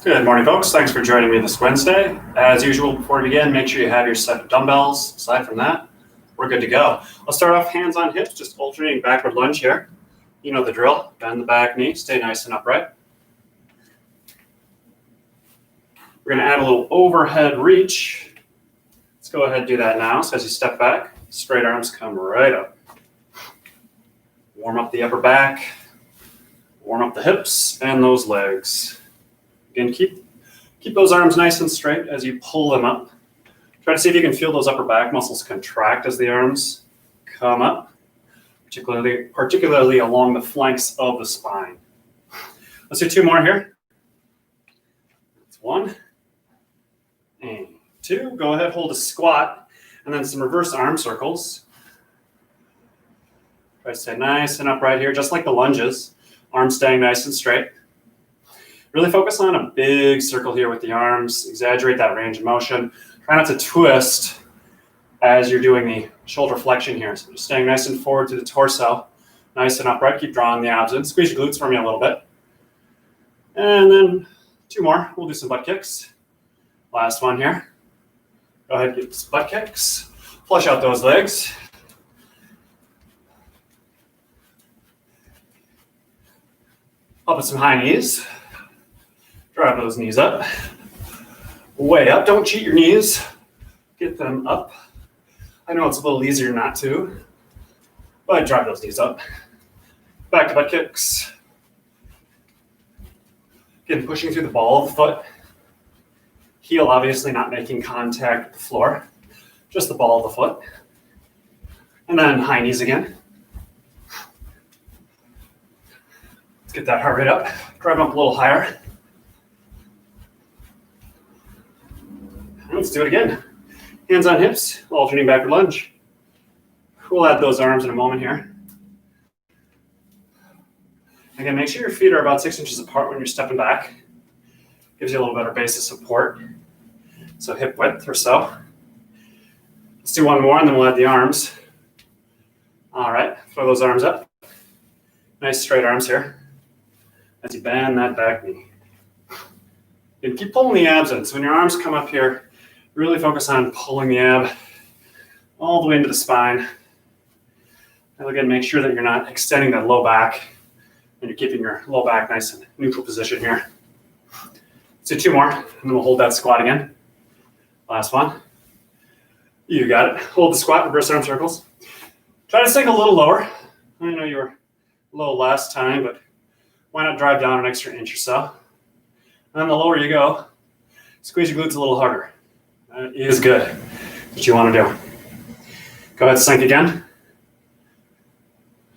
Good morning, folks. Thanks for joining me this Wednesday. As usual, before we begin, make sure you have your set of dumbbells. Aside from that, we're good to go. I'll start off hands on hips, just alternating backward lunge here. You know the drill. Bend the back knee, stay nice and upright. We're going to add a little overhead reach. Let's go ahead and do that now. So as you step back, straight arms come right up. Warm up the upper back. Warm up the hips and those legs. Again, keep those arms nice and straight as you pull them up. Try to see if you can feel those upper back muscles contract as the arms come up, particularly along the flanks of the spine. Let's do two more here. That's one and two. Go ahead, hold a squat, and then some reverse arm circles. Try to stay nice and upright here, just like the lunges. Arms staying nice and straight. Really focus on a big circle here with the arms. Exaggerate that range of motion. Try not to twist as you're doing the shoulder flexion here. So just staying nice and forward to the torso. Nice and upright. Keep drawing the abs in. Squeeze your glutes for me a little bit. And then two more. We'll do some butt kicks. Last one here. Go ahead and get some butt kicks. Flush out those legs. Up with some high knees. Drive those knees up. Way up. Don't cheat your knees. Get them up. I know it's a little easier not to, but drive those knees up. Back to butt kicks. Again, pushing through the ball of the foot. Heel obviously not making contact with the floor. Just the ball of the foot. And then high knees again. Let's get that heart rate up. Drive them up a little higher. Let's do it again. Hands on hips, alternating backward lunge. We'll add those arms in a moment here. Again, make sure your feet are about 6 inches apart when you're stepping back. Gives you a little better base of support. So hip width or so. Let's do one more and then we'll add the arms. All right, throw those arms up. Nice straight arms here. As you bend that back knee. And keep pulling the abs in. So when your arms come up here, really focus on pulling the ab all the way into the spine. And again, make sure that you're not extending that low back and you're keeping your low back nice and neutral position here. Let's do two more, and then we'll hold that squat again. Last one. You got it. Hold the squat, reverse arm circles. Try to sink a little lower. I know you were low last time, but why not drive down an extra inch or so? And then the lower you go, squeeze your glutes a little harder. That is good. What you want to do. Go ahead, sink again.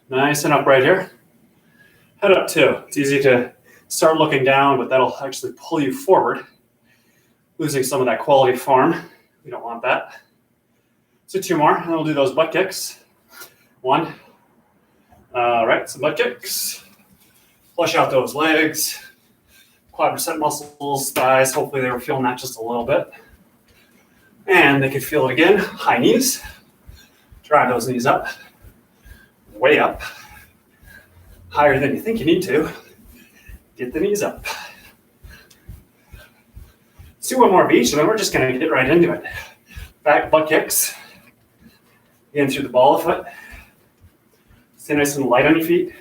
Nice and upright here. Head up too. It's easy to start looking down, but that'll actually pull you forward, losing some of that quality form. We don't want that. So two more, and then we'll do those butt kicks. One. All right, some butt kicks. Flush out those legs. Quadricep muscles, thighs. Hopefully they were feeling that just a little bit. And they can feel it again. High knees. Drive those knees up. Way up. Higher than you think you need to. Get the knees up. Let's do one more of each, and then we're just going to get right into it. Back butt kicks. Again, through the ball of the foot. Stay nice and light on your feet.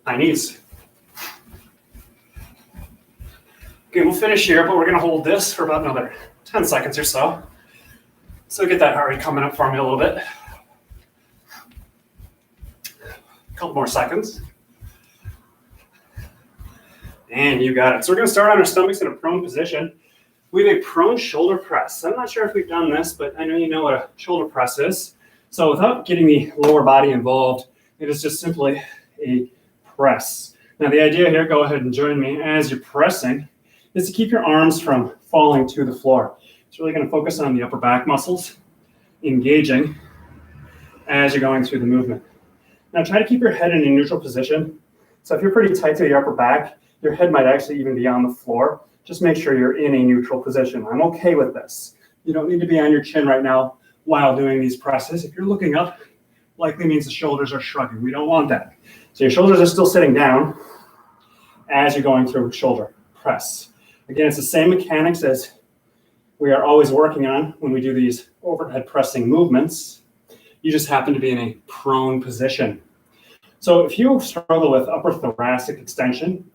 High knees. Okay, we'll finish here, but we're going to hold this for about another 10 seconds or so. So get that heart rate coming up for me a little bit. A couple more seconds. And you got it. So we're going to start on our stomachs in a prone position. We have a prone shoulder press. I'm not sure if we've done this, but I know you know what a shoulder press is. So without getting the lower body involved, it is just simply a press. Now the idea here, go ahead and join me as you're pressing, is to keep your arms from falling to the floor. It's really going to focus on the upper back muscles engaging as you're going through the movement. Now try to keep your head in a neutral position. So if you're pretty tight to your upper back, your head might actually even be on the floor. Just make sure you're in a neutral position. I'm okay with this. You don't need to be on your chin right now while doing these presses. If you're looking up, likely means the shoulders are shrugging. We don't want that. So your shoulders are still sitting down. as you're going through shoulder press. Again, it's the same mechanics as we are always working on when we do these overhead pressing movements. You just happen to be in a prone position. So if you struggle with upper thoracic extension,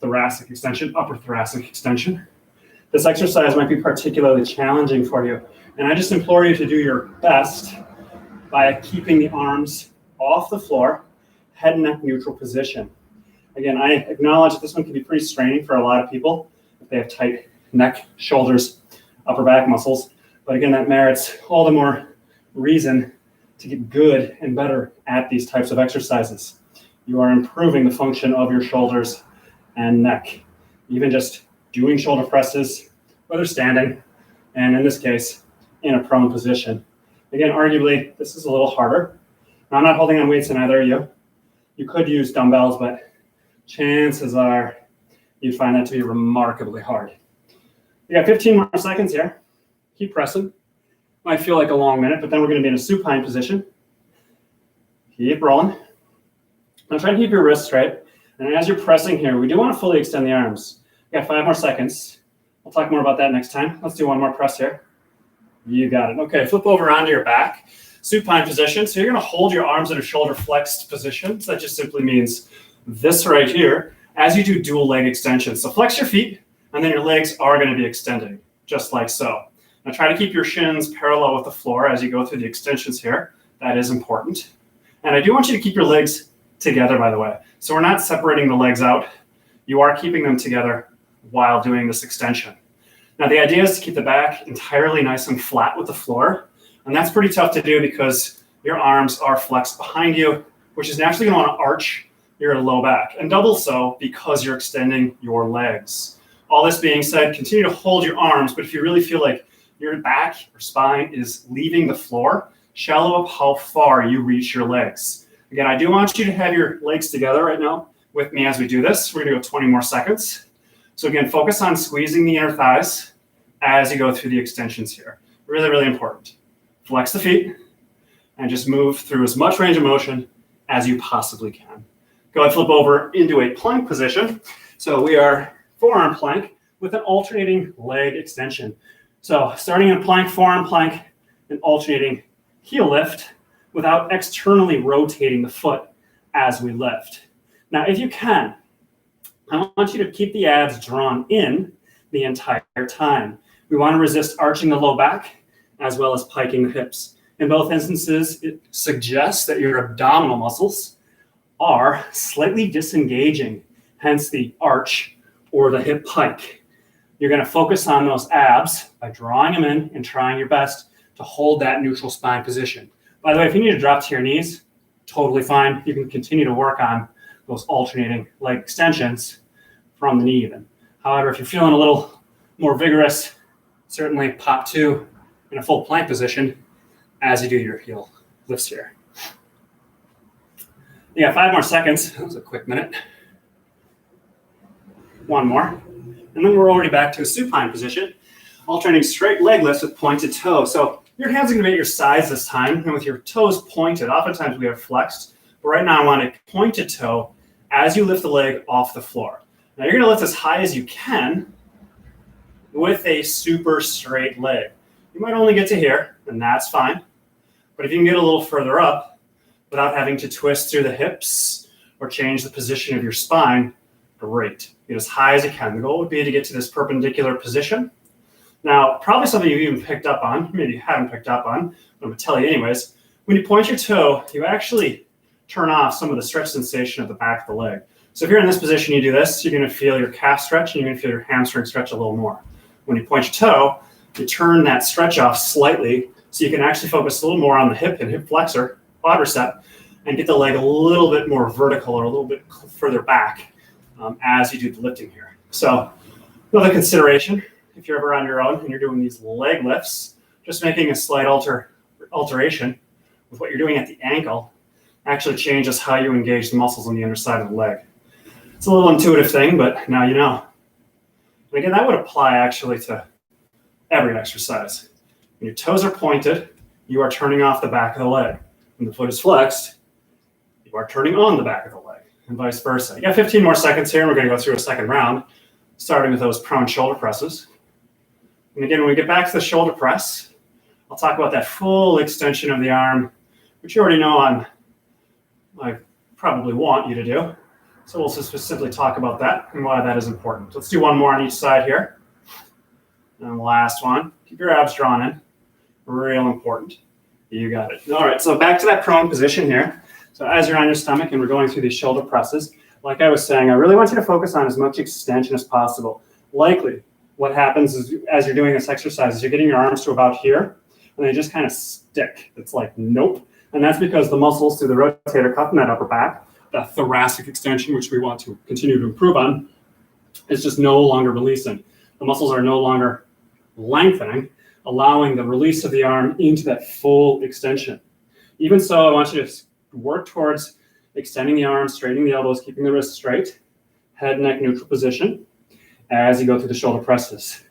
upper thoracic extension, this exercise might be particularly challenging for you. And I just implore you to do your best by keeping the arms off the floor, head and neck neutral position. Again, I acknowledge that this one can be pretty straining for a lot of people if they have tight neck, shoulders, upper back muscles. But again, that merits all the more reason to get good and better at these types of exercises. You are improving the function of your shoulders and neck. Even just doing shoulder presses, whether standing, and in this case, in a prone position. Again, arguably, this is a little harder. Now, I'm not holding on weights in either of you. You could use dumbbells, but chances are you'd find that to be remarkably hard. You got 15 more seconds here. Keep pressing. Might feel like a long minute, but then we're going to be in a supine position. Keep rolling. Now try to keep your wrists straight. And as you're pressing here, we do want to fully extend the arms. We got 5 more seconds. We'll talk more about that next time. Let's do one more press here. You got it. Okay, flip over onto your back. Supine position. So you're going to hold your arms in a shoulder flexed position. So that just simply means this right here as you do dual leg extension. So flex your feet, and then your legs are going to be extending, just like so. Now try to keep your shins parallel with the floor as you go through the extensions here. That is important. And I do want you to keep your legs together, by the way. So we're not separating the legs out. You are keeping them together while doing this extension. Now the idea is to keep the back entirely nice and flat with the floor. And that's pretty tough to do because your arms are flexed behind you, which is naturally going to want to arch your low back. And double so because you're extending your legs. All this being said, continue to hold your arms, but if you really feel like your back or spine is leaving the floor, shallow up how far you reach your legs. Again, I do want you to have your legs together right now with me as we do this. We're going to go 20 more seconds. So again, focus on squeezing the inner thighs as you go through the extensions here. Really, really important. Flex the feet and just move through as much range of motion as you possibly can. Go ahead, flip over into a plank position. So we are forearm plank with an alternating leg extension. So starting in a plank, forearm plank, and alternating heel lift without externally rotating the foot as we lift. Now, if you can, I want you to keep the abs drawn in the entire time. We want to resist arching the low back as well as piking the hips. In both instances, it suggests that your abdominal muscles are slightly disengaging, hence the arch or the hip pike. You're going to focus on those abs by drawing them in and trying your best to hold that neutral spine position. By the way, if you need to drop to your knees, totally fine. You can continue to work on those alternating leg extensions from the knee even. However, if you're feeling a little more vigorous, certainly pop to in a full plank position as you do your heel lifts here. You got 5 more seconds. That was a quick minute. One more. And then we're already back to a supine position, alternating straight leg lifts with pointed toe. So your hands are going to be at your sides this time, and with your toes pointed. Oftentimes we have flexed, but right now I want a pointed toe as you lift the leg off the floor. Now you're going to lift as high as you can with a super straight leg. You might only get to here, and that's fine. But if you can get a little further up without having to twist through the hips or change the position of your spine, great. Get as high as you can. The goal would be to get to this perpendicular position. Now, probably something you've even picked up on, maybe you haven't picked up on, but I'm going to tell you anyways. When you point your toe, you actually turn off some of the stretch sensation of the back of the leg. So if you're in this position, you do this, you're going to feel your calf stretch and you're going to feel your hamstring stretch a little more. When you point your toe, you turn that stretch off slightly so you can actually focus a little more on the hip and hip flexor, quadricep, and get the leg a little bit more vertical or a little bit further back as you do the lifting here. So another consideration, if you're ever on your own and you're doing these leg lifts, just making a slight alteration with what you're doing at the ankle actually changes how you engage the muscles on the underside of the leg. It's a little intuitive thing, but now you know. And again, that would apply actually to every exercise. When your toes are pointed, you are turning off the back of the leg. When the foot is flexed, you are turning on the back of the leg. and vice versa. You got 15 more seconds here, and we're going to go through a second round, starting with those prone shoulder presses. And again, when we get back to the shoulder press, I'll talk about that full extension of the arm, which you already know I probably want you to do. So we'll just simply talk about that and why that is important. Let's do one more on each side here. And the last one, keep your abs drawn in. Real important. You got it. All right, so back to that prone position here. So as you're on your stomach and we're going through these shoulder presses, like I was saying, I really want you to focus on as much extension as possible. Likely, what happens is as you're doing this exercise is you're getting your arms to about here, and they just kind of stick. It's like, nope. And that's because the muscles through the rotator cuff and that upper back, that thoracic extension, which we want to continue to improve on, is just no longer releasing. The muscles are no longer lengthening, allowing the release of the arm into that full extension. Even so, I want you to work towards extending the arms, straightening the elbows, keeping the wrists straight, head, neck, neutral position as you go through the shoulder presses.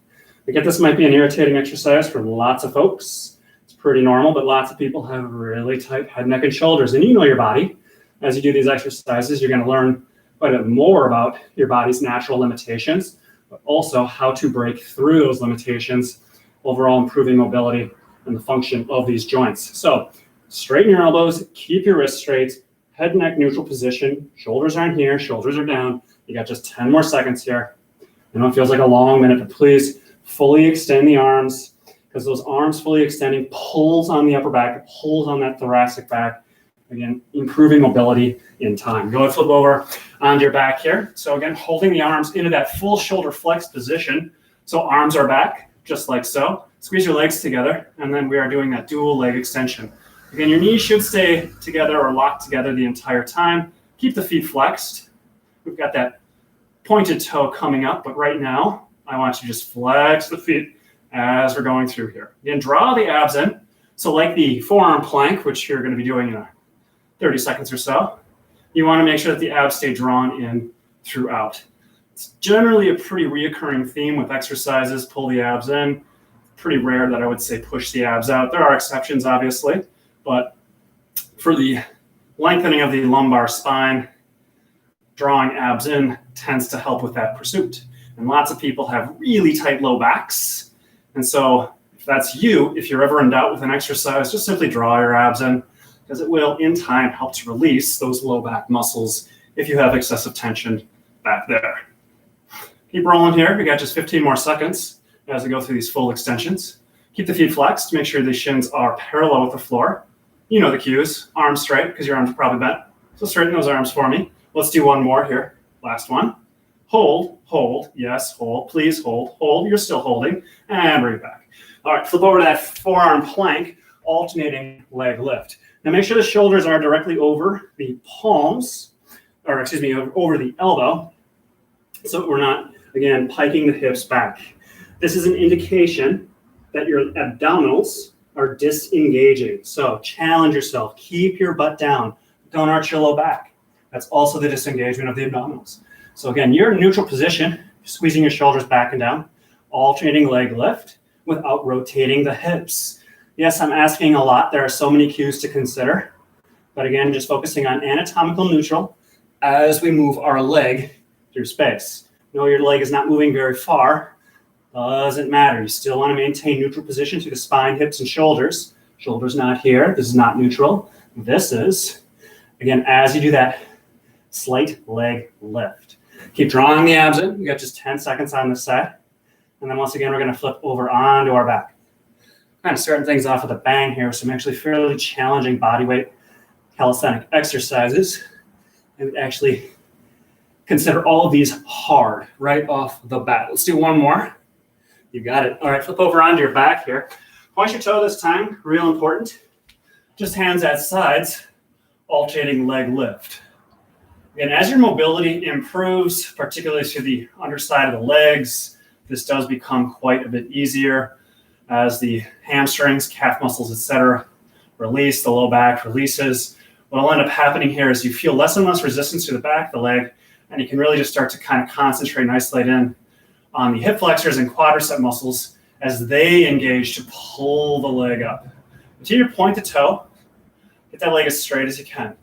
I get this might be an irritating exercise for lots of folks. It's pretty normal, but lots of people have really tight head, neck, and shoulders. And you know your body. As you do these exercises, you're going to learn quite a bit more about your body's natural limitations, but also how to break through those limitations, overall improving mobility and the function of these joints. So straighten your elbows, keep your wrists straight, head, neck, neutral position. Shoulders aren't here, shoulders are down. You got just 10 more seconds here. I know it feels like a long minute, but please fully extend the arms, because those arms fully extending pulls on the upper back, it pulls on that thoracic back. Again, improving mobility in time. Go ahead, flip over onto your back here. So again, holding the arms into that full shoulder flex position. So arms are back, just like so. Squeeze your legs together, and then we are doing that dual leg extension. Again, your knees should stay together or locked together the entire time. Keep the feet flexed. We've got that pointed toe coming up, but right now, I want you to just flex the feet as we're going through here. Again, draw the abs in. So like the forearm plank, which you're going to be doing in 30 seconds or so, you want to make sure that the abs stay drawn in throughout. It's generally a pretty reoccurring theme with exercises, pull the abs in. Pretty rare that I would say push the abs out. There are exceptions, obviously, but for the lengthening of the lumbar spine, drawing abs in tends to help with that pursuit. And lots of people have really tight low backs. And so if that's you, if you're ever in doubt with an exercise, just simply draw your abs in, because it will, in time, help to release those low back muscles if you have excessive tension back there. Keep rolling here. We got just 15 more seconds as we go through these full extensions. Keep the feet flexed. Make sure the shins are parallel with the floor. You know the cues. Arms straight, because your arms are probably bent. So straighten those arms for me. Let's do one more here. Last one. Hold, hold, yes, hold, please hold, hold. You're still holding, and bring it back. All right, flip over to that forearm plank, alternating leg lift. Now make sure the shoulders are directly over the palms, or excuse me, over the elbow, so we're not, again, piking the hips back. This is an indication that your abdominals are disengaging. So challenge yourself, keep your butt down, don't arch your low back. That's also the disengagement of the abdominals. So again, you're in neutral position, squeezing your shoulders back and down, alternating leg lift without rotating the hips. Yes, I'm asking a lot. There are so many cues to consider. But again, just focusing on anatomical neutral as we move our leg through space. No, your leg is not moving very far. Doesn't matter. You still want to maintain neutral position through the spine, hips, and shoulders. Shoulders not here. This is not neutral. This is. Again, as you do that, slight leg lift. Keep drawing the abs in. We got just 10 seconds on this side. And then once again, we're going to flip over onto our back. Kind of starting things off with a bang here. Some actually fairly challenging bodyweight calisthenic exercises. And actually consider all of these hard right off the bat. Let's do one more. You got it. All right, flip over onto your back here. Point your toe this time. Real important. Just hands at sides. Alternating leg lift. And as your mobility improves, particularly to the underside of the legs, this does become quite a bit easier as the hamstrings, calf muscles, etc. release, the low back releases. What will end up happening here is you feel less and less resistance to the back of the leg, and you can really just start to kind of concentrate and isolate in on the hip flexors and quadricep muscles as they engage to pull the leg up. Continue to point the toe. Get that leg as straight as you can.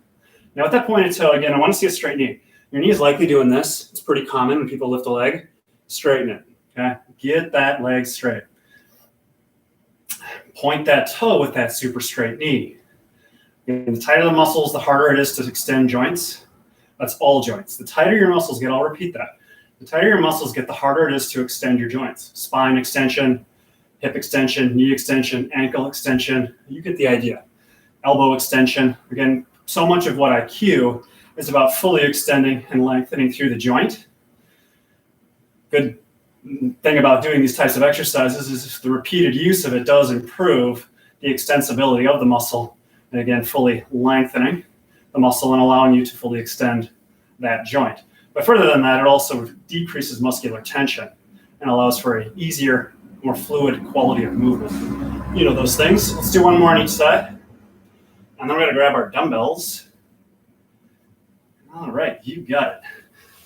Now at that pointed toe, again, I want to see a straight knee. Your knee is likely doing this. It's pretty common when people lift a leg. Straighten it, okay? Get that leg straight. Point that toe with that super straight knee. And the tighter the muscles, the harder it is to extend joints. That's all joints. The tighter your muscles get, I'll repeat that. The tighter your muscles get, the harder it is to extend your joints. Spine extension, hip extension, knee extension, ankle extension. You get the idea. Elbow extension. Again, so much of what I cue is about fully extending and lengthening through the joint. Good thing about doing these types of exercises is the repeated use of it does improve the extensibility of the muscle. And again, fully lengthening the muscle and allowing you to fully extend that joint. But further than that, it also decreases muscular tension and allows for an easier, more fluid quality of movement. You know those things. Let's do one more on each side. And then we're going to grab our dumbbells. All right, you got it.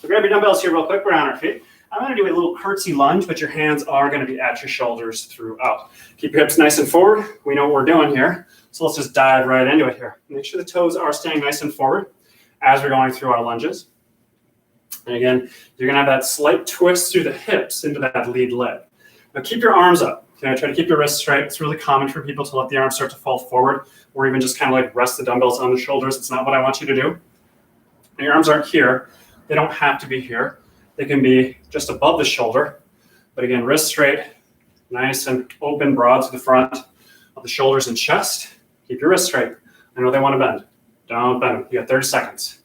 So grab your dumbbells here real quick. We're on our feet. I'm going to do a little curtsy lunge, but your hands are going to be at your shoulders throughout. Keep your hips nice and forward. We know what we're doing here. So let's just dive right into it here. Make sure the toes are staying nice and forward as we're going through our lunges. And again, you're going to have that slight twist through the hips into that lead leg. Now keep your arms up. Okay, try to keep your wrists straight. It's really common for people to let the arms start to fall forward or even just kind of like rest the dumbbells on the shoulders. It's not what I want you to do. And your arms aren't here. They don't have to be here. They can be just above the shoulder. But again, wrists straight, nice and open, broad to the front of the shoulders and chest. Keep your wrists straight. I know they want to bend. Don't bend them. You got 30 seconds.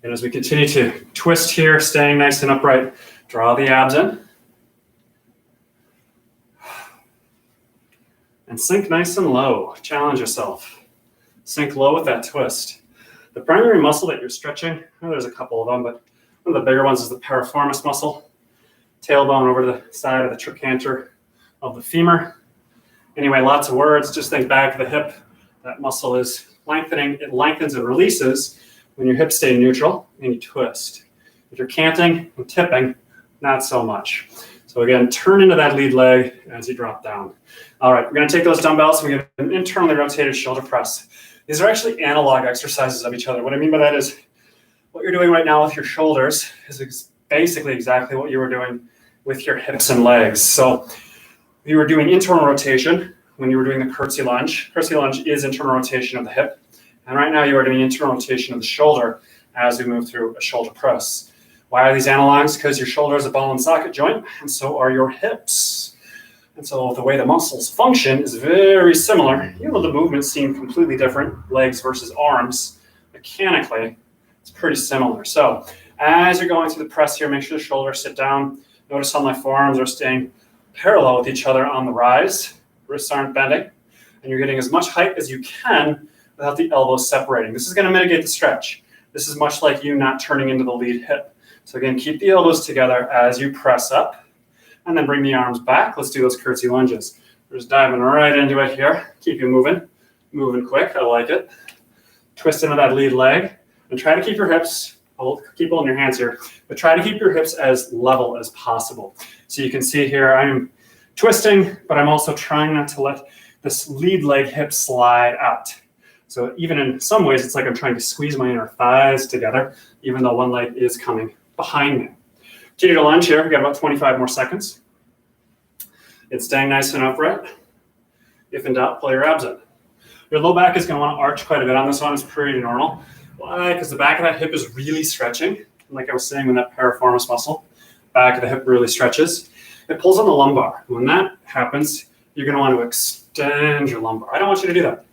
And as we continue to twist here, staying nice and upright, draw the abs in. And sink nice and low. Challenge yourself. Sink low with that twist. The primary muscle that you're stretching, well, there's a couple of them, but one of the bigger ones is the piriformis muscle. Tailbone over to the side of the trochanter of the femur. Anyway, lots of words. Just think back to the hip. That muscle is lengthening. It lengthens and releases when your hips stay neutral and you twist. If you're canting and tipping, not so much. So again, turn into that lead leg as you drop down. All right, we're going to take those dumbbells and we get an internally rotated shoulder press. These are actually analog exercises of each other. What I mean by that is what you're doing right now with your shoulders is basically exactly what you were doing with your hips and legs. So you were doing internal rotation when you were doing the curtsy lunge. Curtsy lunge is internal rotation of the hip. And right now you are doing internal rotation of the shoulder as we move through a shoulder press. Why are these analogs? Because your shoulder is a ball and socket joint, and so are your hips. And so the way the muscles function is very similar, even though the movements seem completely different, legs versus arms. Mechanically, it's pretty similar. So as you're going through the press here, make sure the shoulders sit down. Notice how my forearms are staying parallel with each other on the rise. Wrists aren't bending. And you're getting as much height as you can without the elbows separating. This is going to mitigate the stretch. This is much like you not turning into the lead hip. So again, keep the elbows together as you press up. And then bring the arms back. Let's do those curtsy lunges. We're just diving right into it here. Keep you moving quick. I like it. Twist into that lead leg. And try to keep your hips, keep holding your hands here, but try to keep your hips as level as possible. So you can see here, I'm twisting, but I'm also trying not to let this lead leg hip slide out. So even in some ways, it's like I'm trying to squeeze my inner thighs together, even though one leg is coming behind me. Continue to lunge here. We've got about 25 more seconds. It's staying nice and upright. If in doubt, pull your abs in. Your low back is going to want to arch quite a bit on this one. It's pretty normal. Why? Because the back of that hip is really stretching. Like I was saying with that piriformis muscle, back of the hip really stretches. It pulls on the lumbar. When that happens, you're going to want to extend your lumbar. I don't want you to do that.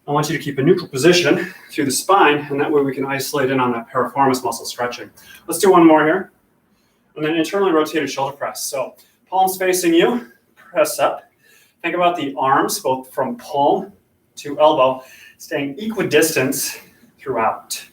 I want you to keep a neutral position through the spine, and that way we can isolate in on that piriformis muscle stretching. Let's do one more here. And then internally rotated shoulder press. So palms facing you, press up. Think about the arms, both from palm to elbow, staying equidistant throughout.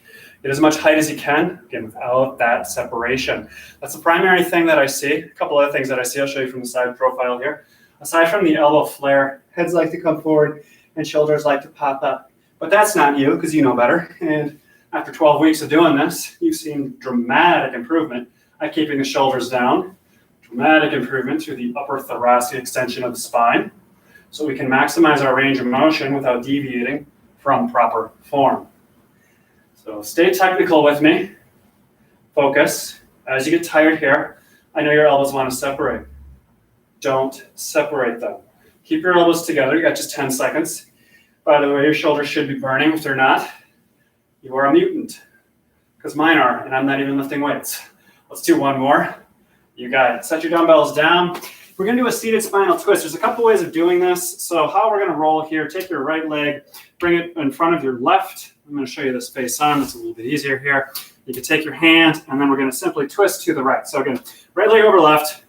Get as much height as you can, again, without that separation. That's the primary thing that I see. A couple other things that I see, I'll show you from the side profile here. Aside from the elbow flare, heads like to come forward and shoulders like to pop up. But that's not you, because you know better. And after 12 weeks of doing this, you've seen dramatic improvement at keeping the shoulders down, dramatic improvement through the upper thoracic extension of the spine, so we can maximize our range of motion without deviating from proper form. So stay technical with me. Focus. As you get tired here, I know your elbows want to separate. Don't separate them. Keep your elbows together. You got just 10 seconds. By the way, your shoulders should be burning. If they're not, you are a mutant. Because mine are, and I'm not even lifting weights. Let's do one more. You got it. Set your dumbbells down. We're going to do a seated spinal twist. There's a couple ways of doing this. So how we're going to roll here, take your right leg, bring it in front of your left. I'm going to show you this face on. It's a little bit easier here. You can take your hand, and then we're going to simply twist to the right. So again, right leg over left.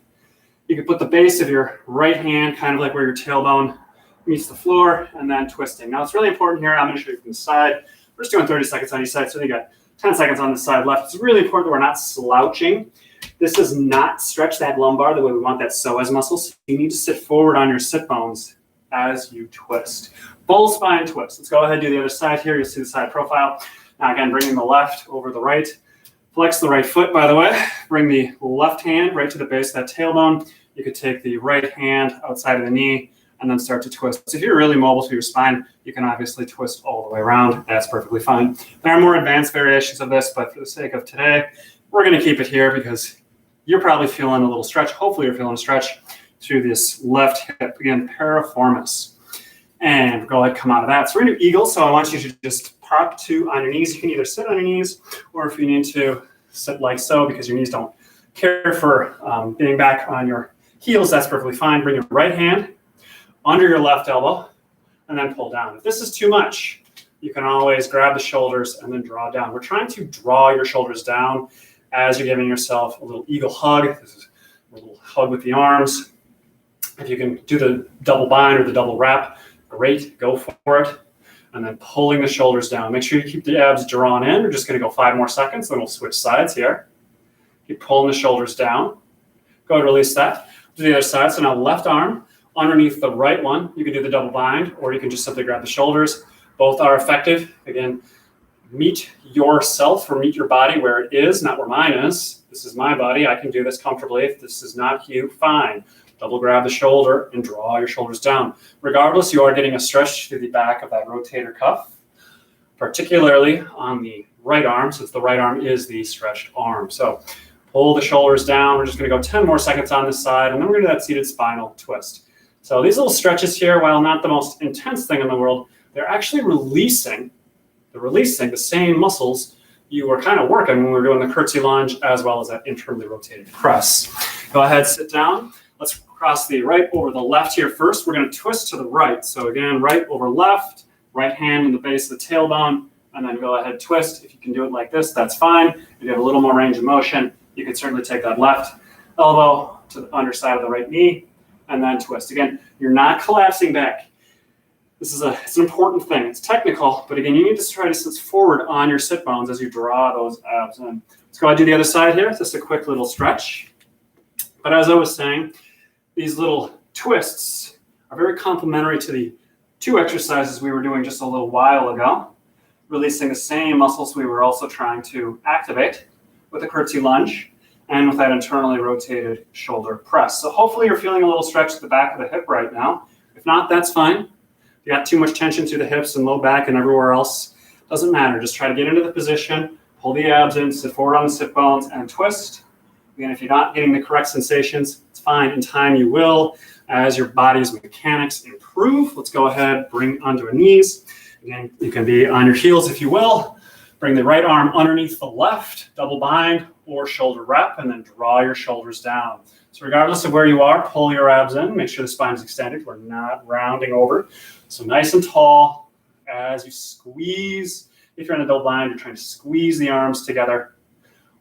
You can put the base of your right hand kind of like where your tailbone meets the floor, and then twisting. Now, it's really important here. I'm going to show you from the side. We're just doing 30 seconds on each side, so you got 10 seconds on the side left. It's really important that we're not slouching. This does not stretch that lumbar the way we want that psoas muscle. So you need to sit forward on your sit bones as you twist. Full spine twist. Let's go ahead and do the other side here. You'll see the side profile. Now, again, bringing the left over the right. Flex the right foot, by the way. Bring the left hand right to the base of that tailbone. You could take the right hand outside of the knee and then start to twist. So if you're really mobile through your spine, you can obviously twist all the way around. That's perfectly fine. There are more advanced variations of this, but for the sake of today, we're going to keep it here because you're probably feeling a little stretch. Hopefully you're feeling a stretch through this left hip. Again, piriformis. And go ahead, come out of that. So we're going to do eagle. So I want you to just pop on your knees. You can either sit on your knees, or if you need to, sit like so because your knees don't care for being back on your heels, that's perfectly fine. Bring your right hand under your left elbow and then pull down. If this is too much, you can always grab the shoulders and then draw down. We're trying to draw your shoulders down as you're giving yourself a little eagle hug. This is a little hug with the arms. If you can do the double bind or the double wrap, great, go for it. And then pulling the shoulders down. Make sure you keep the abs drawn in. We're just going to go 5 more seconds, then we'll switch sides here. Keep pulling the shoulders down. Go ahead, release that. Do the other side. So now left arm underneath the right one. You can do the double bind, or you can just simply grab the shoulders. Both are effective. Again, meet yourself or meet your body where it is, not where mine is. This is my body. I can do this comfortably. If this is not you, fine. Double grab the shoulder and draw your shoulders down. Regardless, you are getting a stretch through the back of that rotator cuff, particularly on the right arm, since the right arm is the stretched arm. So pull the shoulders down. We're just going to go 10 more seconds on this side, and then we're going to do that seated spinal twist. So these little stretches here, while not the most intense thing in the world, they're actually releasing the same muscles you were kind of working when we were doing the curtsy lunge as well as that internally rotated press. Go ahead, sit down. Let's cross the right over the left here first. We're going to twist to the right. So again, right over left, right hand in the base of the tailbone, and then go ahead, twist. If you can do it like this, that's fine. If you have a little more range of motion, you can certainly take that left elbow to the underside of the right knee and then twist. Again, you're not collapsing back. It's an important thing. It's technical, but again, you need to try to sit forward on your sit bones as you draw those abs in. Let's go ahead and do the other side here. Just a quick little stretch. But as I was saying, these little twists are very complementary to the 2 exercises we were doing just a little while ago, releasing the same muscles we were also trying to activate with the curtsy lunge and with that internally rotated shoulder press. So hopefully you're feeling a little stretch at the back of the hip right now. If not, that's fine. If you got too much tension through the hips and low back and everywhere else, doesn't matter. Just try to get into the position, pull the abs in, sit forward on the sit bones, and twist. Again, if you're not getting the correct sensations, it's fine. In time, you will. As your body's mechanics improve, let's go ahead, bring onto your knees. Again, you can be on your heels if you will. Bring the right arm underneath the left, double bind or shoulder wrap, and then draw your shoulders down. So regardless of where you are, pull your abs in. Make sure the spine is extended. We're not rounding over. So nice and tall as you squeeze. If you're in a double bind, you're trying to squeeze the arms together.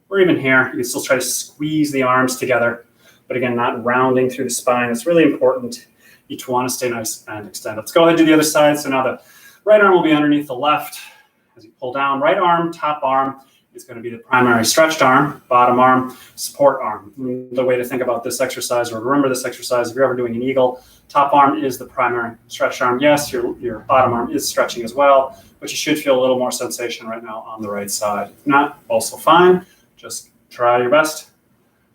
Or even here, you can still try to squeeze the arms together. But again, not rounding through the spine. It's really important. You want to stay nice and extended. Let's go ahead and do the other side. So now the right arm will be underneath the left. As you pull down, right arm, top arm is going to be the primary stretched arm, bottom arm, support arm. The way to think about this exercise, or remember this exercise, if you're ever doing an eagle, top arm is the primary stretched arm. Yes, your bottom arm is stretching as well, but you should feel a little more sensation right now on the right side. If not, also fine. Just try your best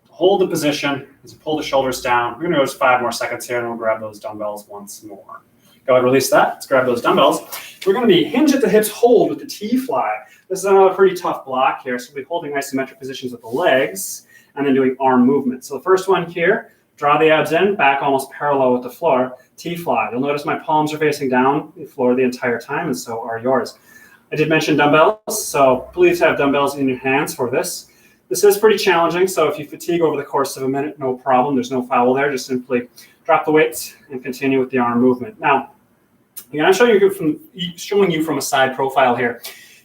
to hold the position as you pull the shoulders down. We're going to go just 5 more seconds here, and we'll grab those dumbbells once more. Go ahead, release that. Let's grab those dumbbells. We're going to be hinge at the hips, hold with the T-fly. This is another pretty tough block here. So we'll be holding isometric positions with the legs and then doing arm movement. So the first one here, draw the abs in, back almost parallel with the floor, T-fly. You'll notice my palms are facing down the floor the entire time, and so are yours. I did mention dumbbells, so please have dumbbells in your hands for this. This is pretty challenging, so if you fatigue over the course of a minute, no problem. There's no foul there. Just simply drop the weights and continue with the arm movement. Now, again, I'm showing you from a side profile here.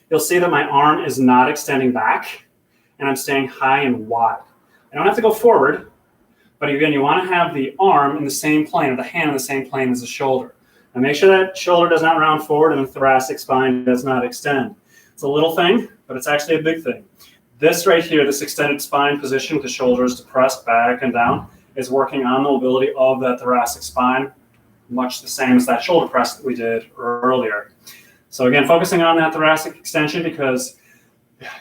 You'll see that my arm is not extending back, and I'm staying high and wide. I don't have to go forward, but again, you want to have the arm in the same plane, or the hand in the same plane as the shoulder. And make sure that shoulder does not round forward and the thoracic spine does not extend. It's a little thing, but it's actually a big thing. This right here, this extended spine position with the shoulders depressed back and down, is working on the mobility of that thoracic spine, much the same as that shoulder press that we did earlier. So again, focusing on that thoracic extension, because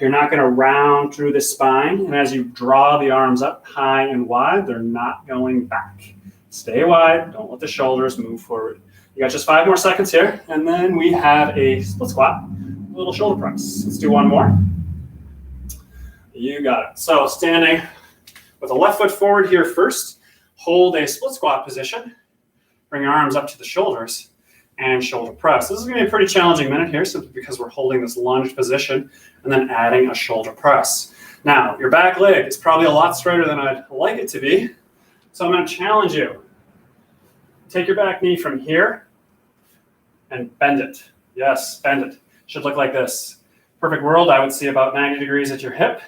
you're not going to round through the spine, and as you draw the arms up high and wide, they're not going back. Stay wide, don't let the shoulders move forward. You got just 5 more seconds here, and then we have a split squat, a little shoulder press. Let's do one more. You got it. So standing with the left foot forward here first, hold a split squat position, bring your arms up to the shoulders, and shoulder press. This is going to be a pretty challenging minute here, simply because we're holding this lunge position and then adding a shoulder press. Now, your back leg is probably a lot straighter than I'd like it to be, so I'm going to challenge you. Take your back knee from here and bend it. Yes, bend it. Should look like this. Perfect world, I would see about 90 degrees at your hip,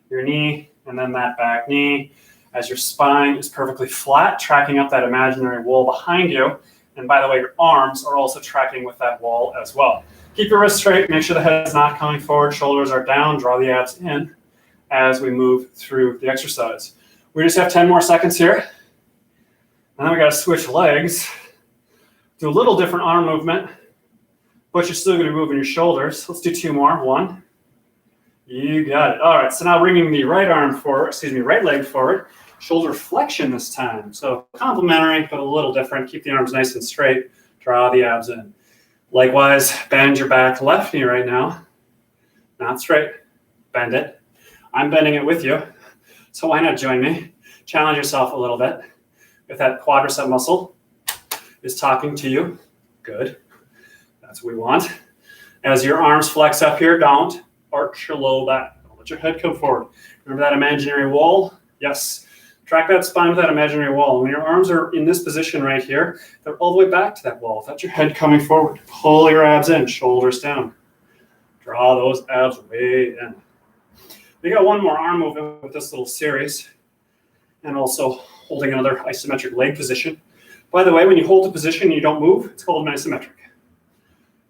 your knee, and then that back knee, as your spine is perfectly flat, tracking up that imaginary wall behind you. And by the way, your arms are also tracking with that wall as well. Keep your wrists straight, make sure the head is not coming forward, shoulders are down, draw the abs in as we move through the exercise. We just have 10 more seconds here. And then we got to switch legs, do a little different arm movement, but you're still going to be moving your shoulders. Let's do 2 more. 1. You got it. All right, so now bringing the right leg forward, shoulder flexion this time. So complementary, but a little different. Keep the arms nice and straight. Draw the abs in. Likewise, bend your back left knee right now. Not straight. Bend it. I'm bending it with you. So why not join me? Challenge yourself a little bit. If that quadricep muscle is talking to you, good. That's what we want. As your arms flex up here, don't arch your low back. Don't let your head come forward. Remember that imaginary wall? Yes. Track that spine with that imaginary wall. When your arms are in this position right here, they're all the way back to that wall without your head coming forward. Pull your abs in, shoulders down. Draw those abs way in. We got one more arm movement with this little series, and also holding another isometric leg position. By the way, when you hold a position and you don't move, it's called an isometric.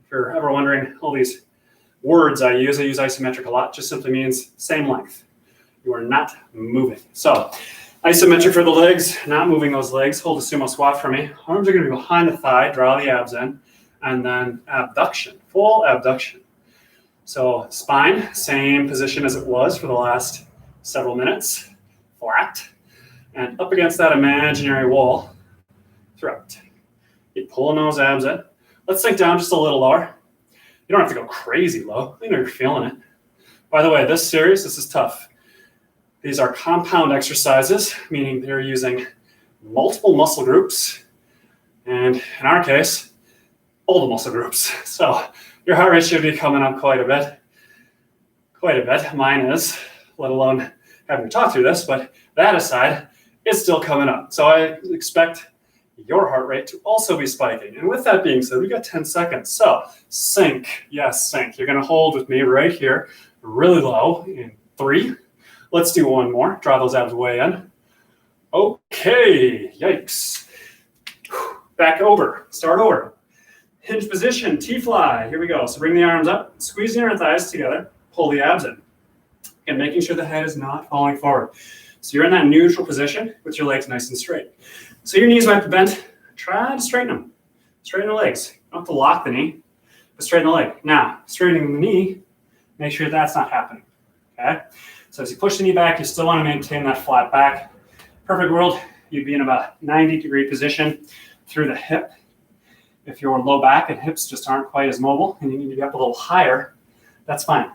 If you're ever wondering all these words I use isometric a lot, just simply means same length. You are not moving. So isometric for the legs, not moving those legs. Hold a sumo squat for me. Arms are going to be behind the thigh, draw the abs in, and then abduction, full abduction. So spine, same position as it was for the last several minutes, flat, and up against that imaginary wall throughout. Keep pulling those abs in. Let's sink down just a little lower. You don't have to go crazy low. I know you're feeling it. By the way, this series, this is tough. These are compound exercises, meaning they're using multiple muscle groups, and in our case, all the muscle groups. So your heart rate should be coming up quite a bit. Mine is, let alone having to talk through this, but that aside, it's still coming up. So I expect your heart rate to also be spiking. And with that being said, we got 10 seconds. So sink, yes, sink. You're gonna hold with me right here, really low in 3. Let's do one more. Draw those abs way in. Okay, yikes. Back over, start over. Hinge position, T-fly, here we go. So bring the arms up, squeeze the inner thighs together, pull the abs in. And making sure the head is not falling forward. So you're in that neutral position with your legs nice and straight. So your knees might be bent. Try to straighten them. Straighten the legs. You don't have to lock the knee, but straighten the leg. Now, straightening the knee, make sure that's not happening, okay? So as you push the knee back, you still want to maintain that flat back. Perfect world, you'd be in about 90-degree position through the hip. If your low back and hips just aren't quite as mobile and you need to get up a little higher, that's fine.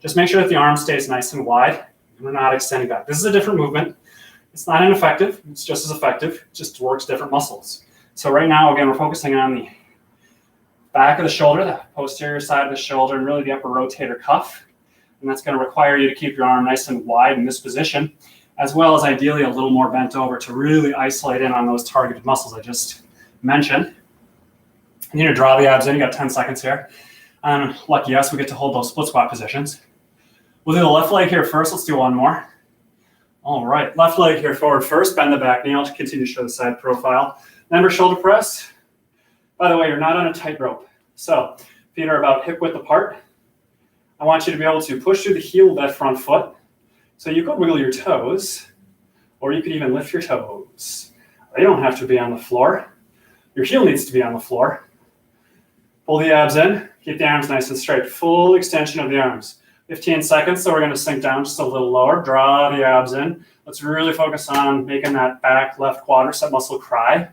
Just make sure that the arm stays nice and wide and we're not extending back. This is a different movement. It's not ineffective. It's just as effective. It just works different muscles. So right now, again, we're focusing on the back of the shoulder, the posterior side of the shoulder, and really the upper rotator cuff. And that's going to require you to keep your arm nice and wide in this position, as well as ideally a little more bent over to really isolate in on those targeted muscles I just mentioned. You need to draw the abs in. You got 10 seconds here. And lucky us, we get to hold those split squat positions. We'll do the left leg here first. Let's do one more. All right, left leg here forward first. Bend the back knee. I'll continue to show the side profile. Remember shoulder press. By the way, you're not on a tightrope. So feet are about hip width apart. I want you to be able to push through the heel of that front foot. So you could wiggle your toes, or you could even lift your toes. They don't have to be on the floor. Your heel needs to be on the floor. Pull the abs in. Keep the arms nice and straight. Full extension of the arms. 15 seconds, so we're going to sink down just a little lower. Draw the abs in. Let's really focus on making that back left quadricep muscle cry.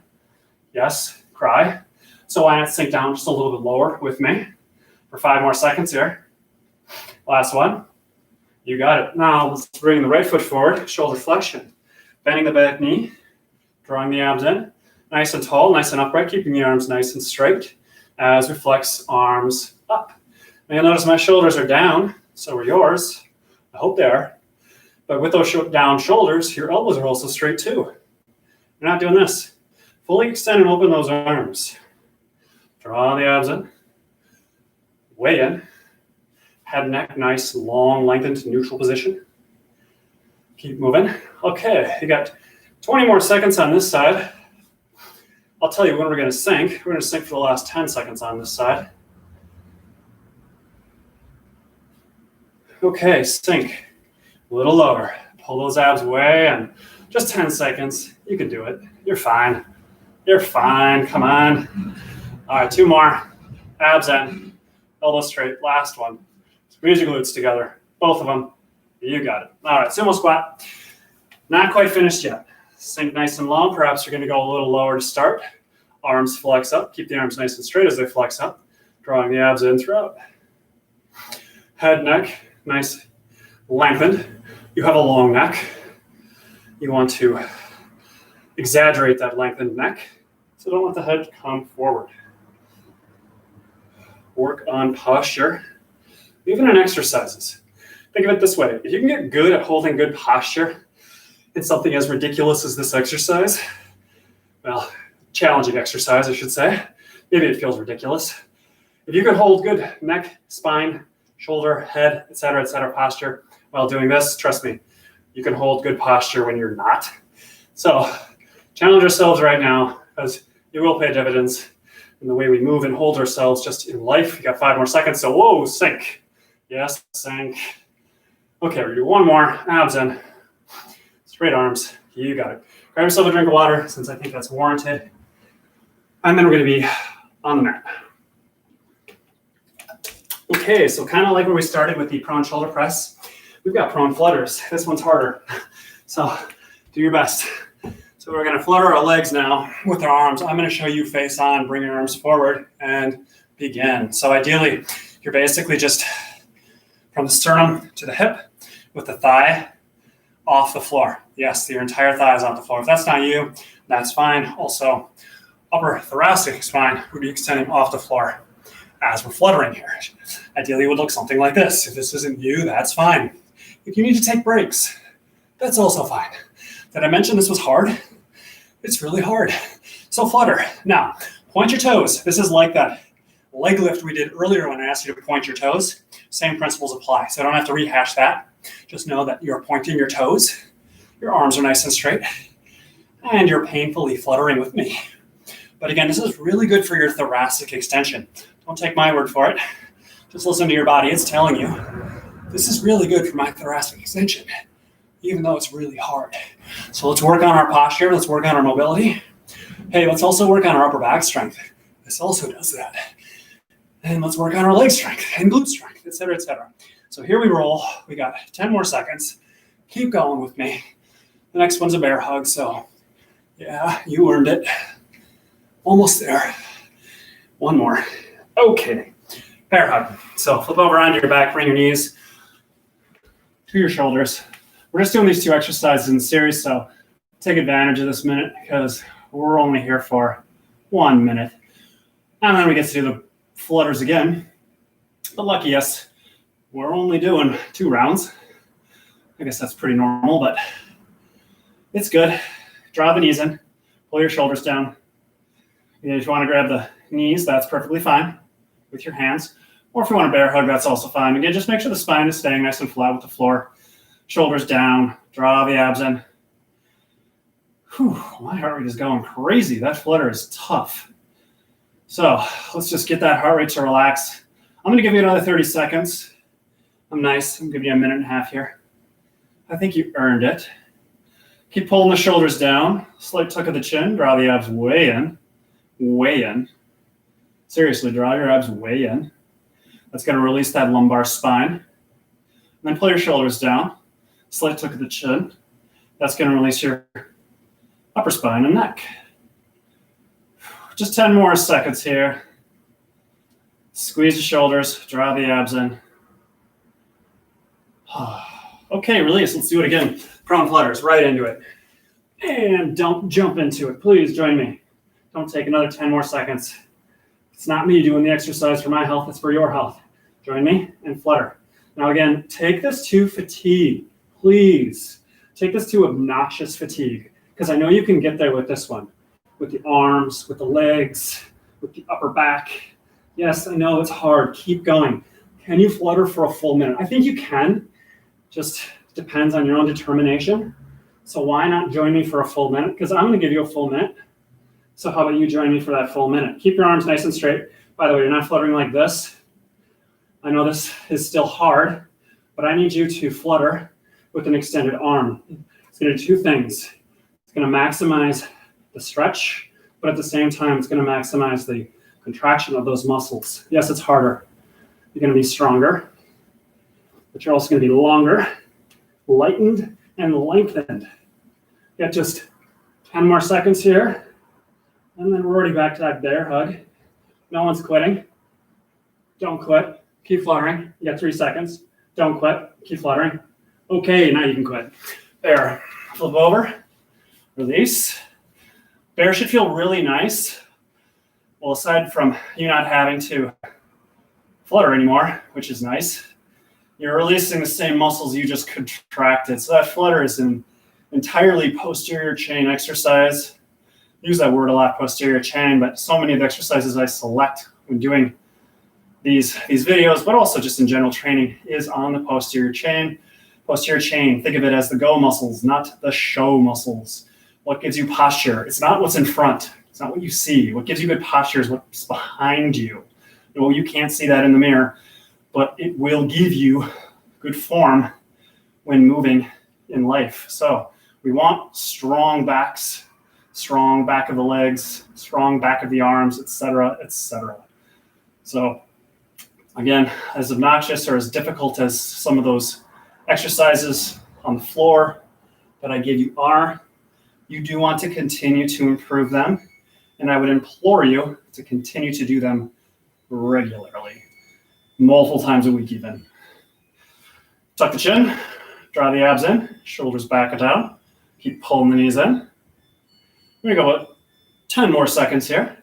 Yes, cry. So why not sink down just a little bit lower with me for 5 more seconds here. Last one. You got it. Now let's bring the right foot forward, shoulder flexion. Bending the back knee, drawing the abs in. Nice and tall, nice and upright, keeping the arms nice and straight as we flex arms up. Now you'll notice my shoulders are down, so are yours. I hope they are. But with those down shoulders, your elbows are also straight too. You're not doing this. Fully extend and open those arms. Draw the abs in. Weigh in. Head, neck, nice, long, lengthened, neutral position. Keep moving. Okay, you got 20 more seconds on this side. I'll tell you when we're going to sink. We're going to sink for the last 10 seconds on this side. Okay, sink. A little lower. Pull those abs away and just 10 seconds. You can do it. You're fine. You're fine. Come on. All right, 2 more. Abs in. Elbows straight. Last one. Squeeze your glutes together. Both of them. You got it. All right, sumo squat. Not quite finished yet. Sink nice and long. Perhaps you're going to go a little lower to start. Arms flex up. Keep the arms nice and straight as they flex up. Drawing the abs in throughout. Head, neck, nice, lengthened. You have a long neck. You want to exaggerate that lengthened neck. So don't let the head come forward. Work on posture. Even in exercises. Think of it this way. If you can get good at holding good posture in something as ridiculous as this exercise, well, challenging exercise, I should say. Maybe it feels ridiculous. If you could hold good neck, spine, shoulder, head, etc., posture while doing this, trust me, you can hold good posture when you're not. So challenge ourselves right now, because it will pay dividends in the way we move and hold ourselves just in life. You got 5 more seconds, so whoa, sink. Yes, sink. Okay, we're gonna do one more. Abs in. Straight arms. You got it. Grab yourself a drink of water, since I think that's warranted. And then we're gonna be on the mat. Okay, so kind of like where we started with the prone shoulder press, we've got prone flutters. This one's harder. So do your best. So we're gonna flutter our legs now with our arms. I'm gonna show you face on, bring your arms forward, and begin. So ideally, you're basically just from the sternum to the hip with the thigh off the floor. Yes, your entire thigh is off the floor. If that's not you, that's fine. Also, upper thoracic spine would be extending off the floor as we're fluttering here. Ideally, it would look something like this. If this isn't you, that's fine. If you need to take breaks, that's also fine. Did I mention this was hard? It's really hard. So flutter. Now, point your toes. This is like that leg lift we did earlier when I asked you to point your toes. Same principles apply. So I don't have to rehash that. Just know that you're pointing your toes. Your arms are nice and straight. And you're painfully fluttering with me. But again, this is really good for your thoracic extension. Don't take my word for it. Just listen to your body. It's telling you, this is really good for my thoracic extension, even though it's really hard. So let's work on our posture. Let's work on our mobility. Hey, let's also work on our upper back strength. This also does that. And let's work on our leg strength and glute strength, etc., etc. So here we roll. We got 10 more seconds. Keep going with me. The next one's a bear hug. So yeah, you earned it. Almost there. One more. Okay. Bear hug. So flip over onto your back, bring your knees to your shoulders. We're just doing these 2 exercises in series, so take advantage of this minute because we're only here for 1 minute. And then we get to do the flutters again. But lucky us, we're only doing 2 rounds. I guess that's pretty normal, but it's good. Draw the knees in, pull your shoulders down. And if you want to grab the knees, that's perfectly fine with your hands. Or if you want a bear hug, that's also fine. Again, just make sure the spine is staying nice and flat with the floor. Shoulders down, draw the abs in. Whew, my heart rate is going crazy. That flutter is tough. So let's just get that heart rate to relax. I'm going to give you another 30 seconds. I'm nice. I'm giving you a minute and a half here. I think you earned it. Keep pulling the shoulders down. Slight tuck of the chin. Draw the abs way in. Way in. Seriously, draw your abs way in. That's going to release that lumbar spine. And then pull your shoulders down. Slight tuck of the chin. That's going to release your upper spine and neck. Just 10 more seconds here. Squeeze the shoulders. Draw the abs in. Okay, release. Let's do it again. Prone flutters, right into it. And don't jump into it. Please join me. Don't take another 10 more seconds. It's not me doing the exercise for my health. It's for your health. Join me and flutter. Now again, take this to fatigue. Please take this to obnoxious fatigue because I know you can get there with this one. With the arms, with the legs, with the upper back. Yes, I know it's hard. Keep going. Can you flutter for a full minute? I think you can. Just depends on your own determination. So why not join me for a full minute? Because I'm going to give you a full minute. So how about you join me for that full minute? Keep your arms nice and straight. By the way, you're not fluttering like this. I know this is still hard, but I need you to flutter with an extended arm. It's going to do 2 things. It's going to maximize the stretch, but at the same time, it's going to maximize the contraction of those muscles. Yes, it's harder. You're going to be stronger, but you're also going to be longer, lightened, and lengthened. Get just 10 more seconds here, and then we're already back to that bear hug. No one's quitting. Don't quit. Keep fluttering. You got 3 seconds. Don't quit. Keep fluttering. Okay, now you can quit. Bear. Flip over. Release. Bear should feel really nice. Well, aside from you not having to flutter anymore, which is nice, you're releasing the same muscles you just contracted. So that flutter is an entirely posterior chain exercise. I use that word a lot, posterior chain, but so many of the exercises I select when doing these videos, but also just in general training, is on the posterior chain. Posterior chain, think of it as the go muscles, not the show muscles. What gives you posture? It's not what's in front. It's not what you see. What gives you good posture is what's behind you. No, you can't see that in the mirror, but it will give you good form when moving in life. So we want strong backs, strong back of the legs, strong back of the arms, etc., etc. So again, as obnoxious or as difficult as some of those exercises on the floor that I gave you are, you do want to continue to improve them. And I would implore you to continue to do them regularly, multiple times a week even. Tuck the chin, draw the abs in, shoulders back and down. Keep pulling the knees in. We're going to go about 10 more seconds here.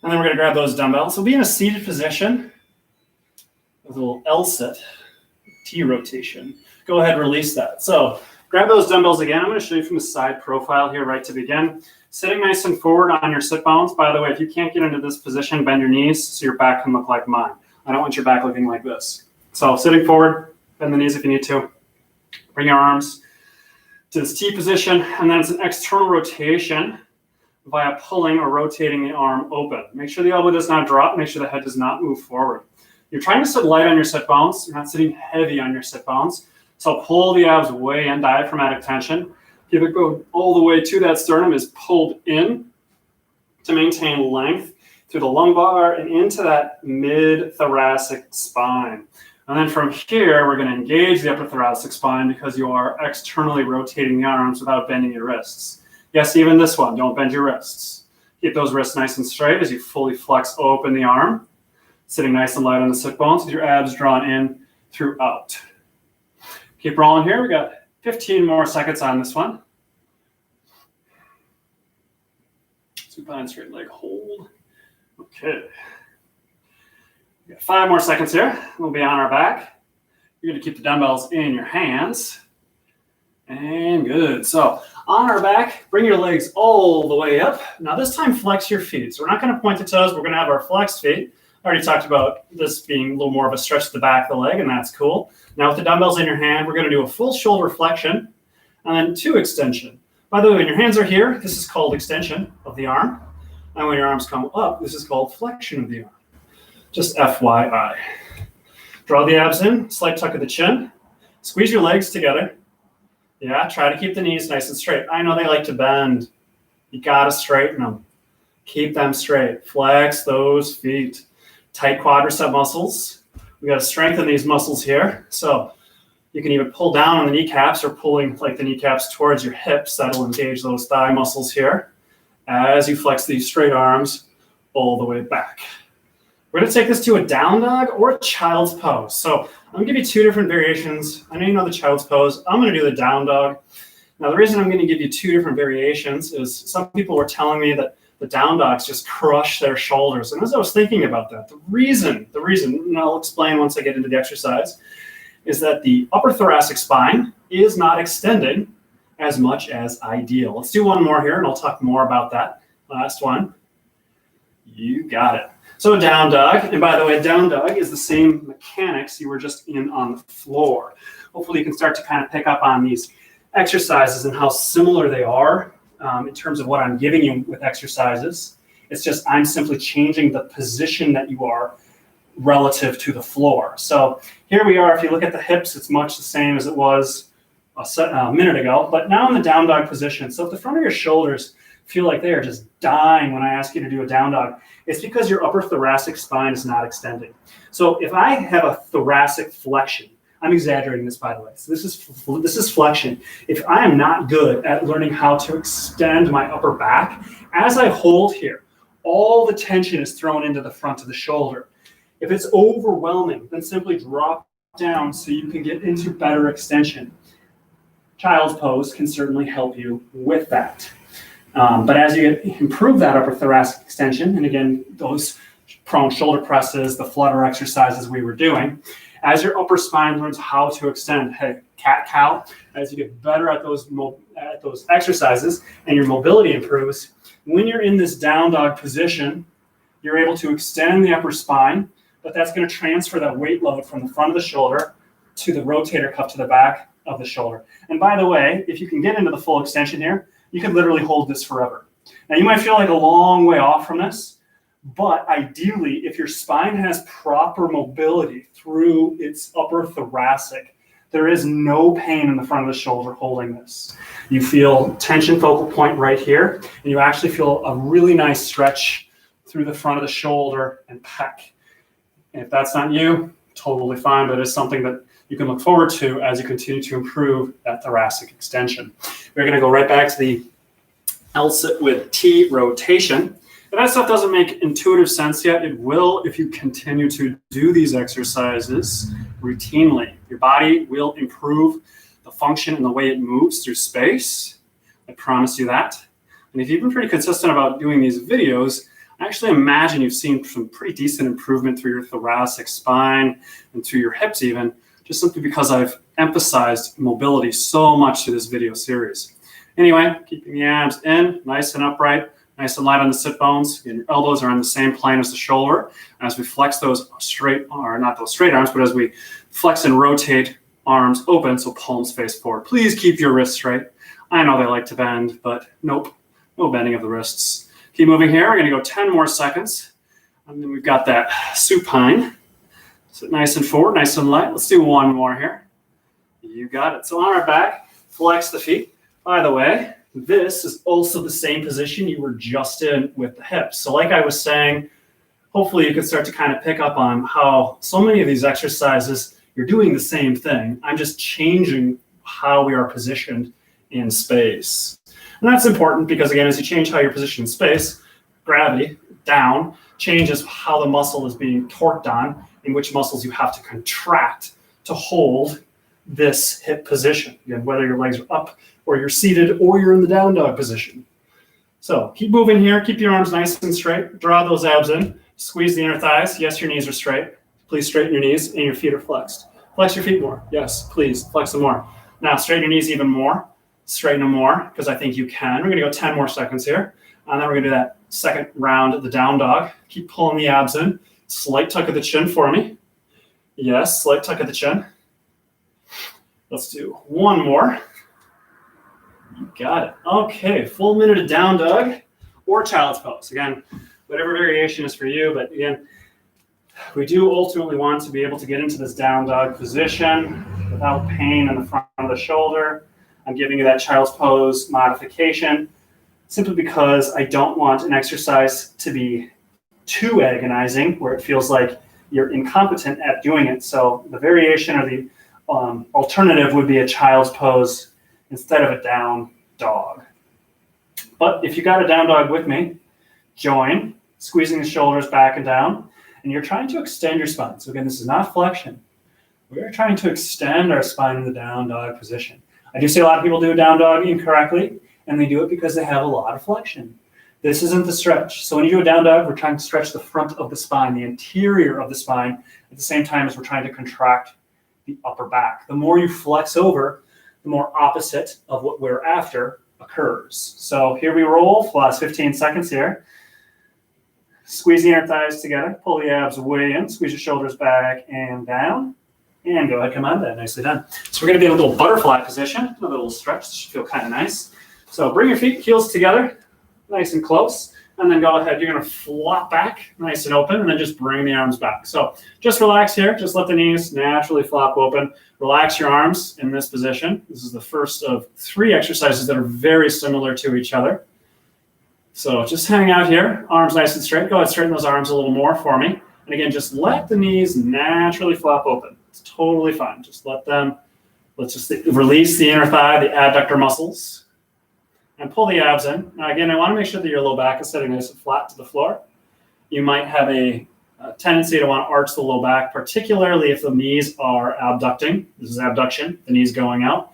And then we're going to grab those dumbbells. So be in a seated position with a little L sit, T rotation. Go ahead, release that. So grab those dumbbells again. I'm going to show you from the side profile here right to begin. Sitting nice and forward on your sit bones. By the way, if you can't get into this position, bend your knees so your back can look like mine. I don't want your back looking like this. So sitting forward, bend the knees if you need to. Bring your arms to this T position, and then it's an external rotation via pulling or rotating the arm open. Make sure the elbow does not drop. Make sure the head does not move forward. You're trying to sit light on your sit bones. You're not sitting heavy on your sit bones. So pull the abs way in, diaphragmatic tension. Keep it go all the way to that sternum is pulled in to maintain length through the lumbar and into that mid-thoracic spine. And then from here, we're going to engage the upper thoracic spine because you are externally rotating the arms without bending your wrists. Yes, even this one, don't bend your wrists. Keep those wrists nice and straight as you fully flex open the arm, sitting nice and light on the sit bones with your abs drawn in throughout. Keep rolling here. We got 15 more seconds on this one. Supine straight leg hold. Okay. We got 5 more seconds here. We'll be on our back. You're going to keep the dumbbells in your hands. And good. So on our back, bring your legs all the way up. Now this time flex your feet. So we're not going to point the toes. We're going to have our flexed feet. I already talked about this being a little more of a stretch to the back of the leg, and that's cool. Now with the dumbbells in your hand, we're going to do a full shoulder flexion and then 2 extension. By the way, when your hands are here, this is called extension of the arm. And when your arms come up, this is called flexion of the arm. Just FYI. Draw the abs in, slight tuck of the chin. Squeeze your legs together. Yeah, try to keep the knees nice and straight. I know they like to bend. You got to straighten them. Keep them straight. Flex those feet. Tight quadricep muscles. We got to strengthen these muscles here. So you can even pull down on the kneecaps or pulling like the kneecaps towards your hips. That'll engage those thigh muscles here as you flex these straight arms all the way back. We're going to take this to a down dog or a child's pose. So I'm going to give you 2 different variations. I know you know the child's pose. I'm going to do the down dog. Now, the reason I'm going to give you 2 different variations is some people were telling me that the down dogs just crush their shoulders. And as I was thinking about that, the reason, and I'll explain once I get into the exercise, is that the upper thoracic spine is not extending as much as ideal. Let's do one more here, and I'll talk more about that. Last one. You got it. So a down dog, and by the way, down dog is the same mechanics you were just in on the floor. Hopefully you can start to kind of pick up on these exercises and how similar they are in terms of what I'm giving you with exercises. It's just I'm simply changing the position that you are relative to the floor. So here we are. If you look at the hips, it's much the same as it was a minute ago, but now in the down dog position. So if the front of your shoulders feel like they are just dying when I ask you to do a down dog, it's because your upper thoracic spine is not extending. So if I have a thoracic flexion, I'm exaggerating this, by the way. So this is flexion. If I am not good at learning how to extend my upper back, as I hold here, all the tension is thrown into the front of the shoulder. If it's overwhelming, then simply drop down so you can get into better extension. Child's pose can certainly help you with that. But as you improve that upper thoracic extension, and again, those prone shoulder presses, the flutter exercises we were doing, as your upper spine learns how to extend, hey, cat-cow, as you get better at those exercises and your mobility improves, when you're in this down dog position, you're able to extend the upper spine, but that's going to transfer that weight load from the front of the shoulder to the rotator cuff to the back of the shoulder. And by the way, if you can get into the full extension here, you can literally hold this forever. Now, you might feel like a long way off from this, but ideally, if your spine has proper mobility through its upper thoracic, there is no pain in the front of the shoulder holding this. You feel tension focal point right here, and you actually feel a really nice stretch through the front of the shoulder and pec. And if that's not you, totally fine, but it's something that you can look forward to as you continue to improve that thoracic extension. We're going to go right back to the L-sit with T rotation. If that stuff doesn't make intuitive sense yet, it will if you continue to do these exercises routinely. Your body will improve the function and the way it moves through space. I promise you that. And if you've been pretty consistent about doing these videos, I actually imagine you've seen some pretty decent improvement through your thoracic spine and through your hips even, just simply because I've emphasized mobility so much through this video series. Anyway, keeping the abs in, nice and upright, nice and light on the sit bones. And your elbows are on the same plane as the shoulder. As we flex those straight, or not those straight arms, but as we flex and rotate arms open, so palms face forward. Please keep your wrists straight. I know they like to bend, but nope, no bending of the wrists. Keep moving here. We're going to go 10 more seconds. And then we've got that supine. Sit nice and forward, nice and light. Let's do one more here. You got it. So on our back, flex the feet. By the way, this is also the same position you were just in with the hips. So like I was saying, hopefully you can start to kind of pick up on how so many of these exercises, you're doing the same thing. I'm just changing how we are positioned in space. And that's important because, again, as you change how you're positioned in space, gravity down changes how the muscle is being torqued on and which muscles you have to contract to hold this hip position. Again, whether your legs are up or you're seated or you're in the down dog position. So keep moving here. Keep your arms nice and straight. Draw those abs in. Squeeze the inner thighs. Yes, your knees are straight. Please straighten your knees and your feet are flexed. Flex your feet more. Yes, please flex them more. Now straighten your knees even more. Straighten them more because I think you can. We're going to go 10 more seconds here. And then we're going to do that second round of the down dog. Keep pulling the abs in. Slight tuck of the chin for me. Yes, slight tuck of the chin. Let's do one more. You got it. Okay, full minute of down dog or child's pose. Again, whatever variation is for you, but again, we do ultimately want to be able to get into this down dog position without pain in the front of the shoulder. I'm giving you that child's pose modification simply because I don't want an exercise to be too agonizing where it feels like you're incompetent at doing it. So the variation or the alternative would be a child's pose instead of a down dog. But if you got a down dog with me, join, squeezing the shoulders back and down, and you're trying to extend your spine. So again, this is not flexion. We're trying to extend our spine in the down dog position. I do see a lot of people do a down dog incorrectly, and they do it because they have a lot of flexion. This isn't the stretch. So when you do a down dog, we're trying to stretch the front of the spine, the interior of the spine, at the same time as we're trying to contract the upper back. The more you flex over, the more opposite of what we're after occurs. So here we roll for the last 15 seconds here. Squeeze the inner thighs together, pull the abs way in, squeeze your shoulders back and down, and go ahead, come on, that nicely done. So we're gonna be in a little butterfly position, another little stretch. This should feel kind of nice. So bring your feet, heels together, nice and close, and then go ahead, you're gonna flop back, nice and open, and then just bring the arms back. So just relax here, just let the knees naturally flop open. Relax your arms in this position. This is the first of 3 exercises that are very similar to each other. So just hang out here, arms nice and straight. Go ahead, straighten those arms a little more for me. And again, just let the knees naturally flop open. It's totally fine. Just let them, let's just release the inner thigh, the adductor muscles, and pull the abs in. Now again, I want to make sure that your low back is sitting nice and flat to the floor. You might have a tendency to want to arch the low back, particularly if the knees are abducting. This is abduction, the knees going out.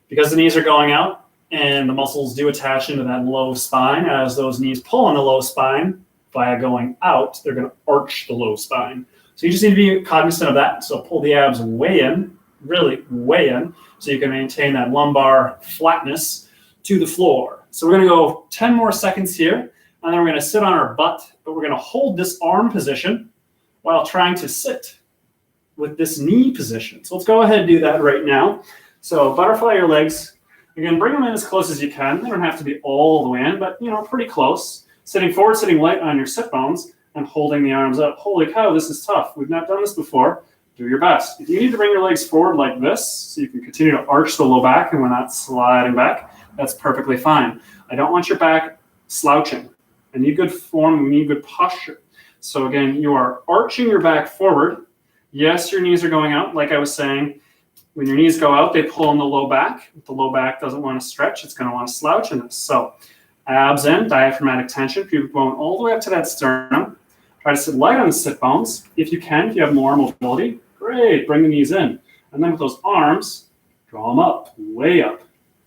Because the knees are going out and the muscles do attach into that low spine, as those knees pull on the low spine via going out, they're going to arch the low spine. So you just need to be cognizant of that. So pull the abs way in, really way in, so you can maintain that lumbar flatness to the floor. So we're going to go 10 more seconds here, and then we're going to sit on our butt, but we're going to hold this arm position while trying to sit with this knee position. So let's go ahead and do that right now. So butterfly your legs. You're going to bring them in as close as you can. They don't have to be all the way in, but pretty close. Sitting forward, sitting light on your sit bones, and holding the arms up. Holy cow, this is tough. We've not done this before. Do your best. If you need to bring your legs forward like this, so you can continue to arch the low back and we're not sliding back, that's perfectly fine. I don't want your back slouching. I need good form, we need good posture. So again, you are arching your back forward. Yes, your knees are going out. Like I was saying, when your knees go out, they pull on the low back. If the low back doesn't want to stretch, it's going to want to slouch in this. So abs in, diaphragmatic tension, pubic bone all the way up to that sternum. Try to sit light on the sit bones. If you can, if you have more mobility, great, bring the knees in. And then with those arms, draw them up, way up.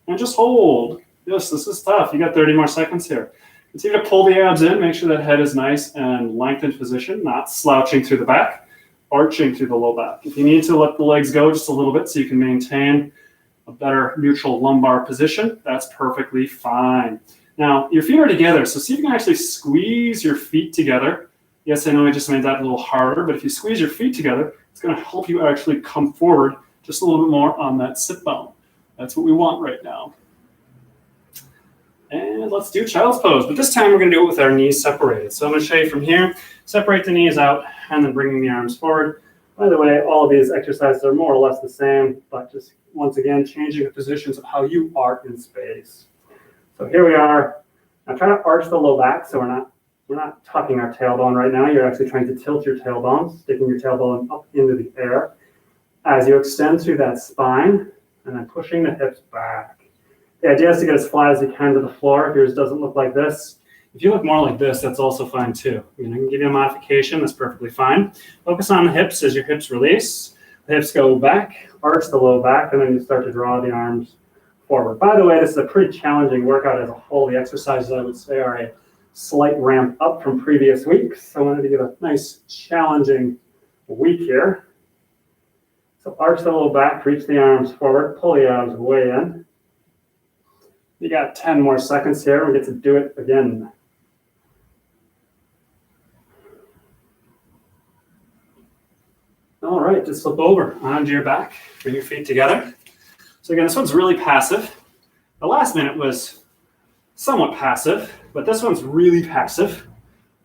And just hold. Yes, this is tough. You got 30 more seconds here. Continue to pull the abs in, make sure that head is nice and lengthened position, not slouching through the back, arching through the low back. If you need to let the legs go just a little bit so you can maintain a better neutral lumbar position, that's perfectly fine. Now, your feet are together, so see if you can actually squeeze your feet together. Yes, I know I just made that a little harder, but if you squeeze your feet together, it's going to help you actually come forward just a little bit more on that sit bone. That's what we want right now. And let's do child's pose, but this time we're going to do it with our knees separated. So I'm going to show you from here, separate the knees out, and then bringing the arms forward. By the way, all of these exercises are more or less the same, but just once again, changing the positions of how you are in space. So here we are. I'm trying to arch the low back, so we're not tucking our tailbone right now. You're actually trying to tilt your tailbone, sticking your tailbone up into the air as you extend through that spine and then pushing the hips back. The idea is to get as flat as you can to the floor. If yours doesn't look like this, If you look more like this, that's also fine too. I can give you a modification, that's perfectly fine. Focus on the hips as your hips release. The hips go back, arch the low back, and then you start to draw the arms forward. By the way, this is a pretty challenging workout as a whole. The exercises, I would say, are a slight ramp up from previous weeks. I wanted to give a nice challenging week here. So arch the low back, reach the arms forward, pull the abs way in. You got 10 more seconds here. We get to do it again. All right, just flip over onto your back, bring your feet together. So again, this one's really passive. The last minute was somewhat passive, but this one's really passive.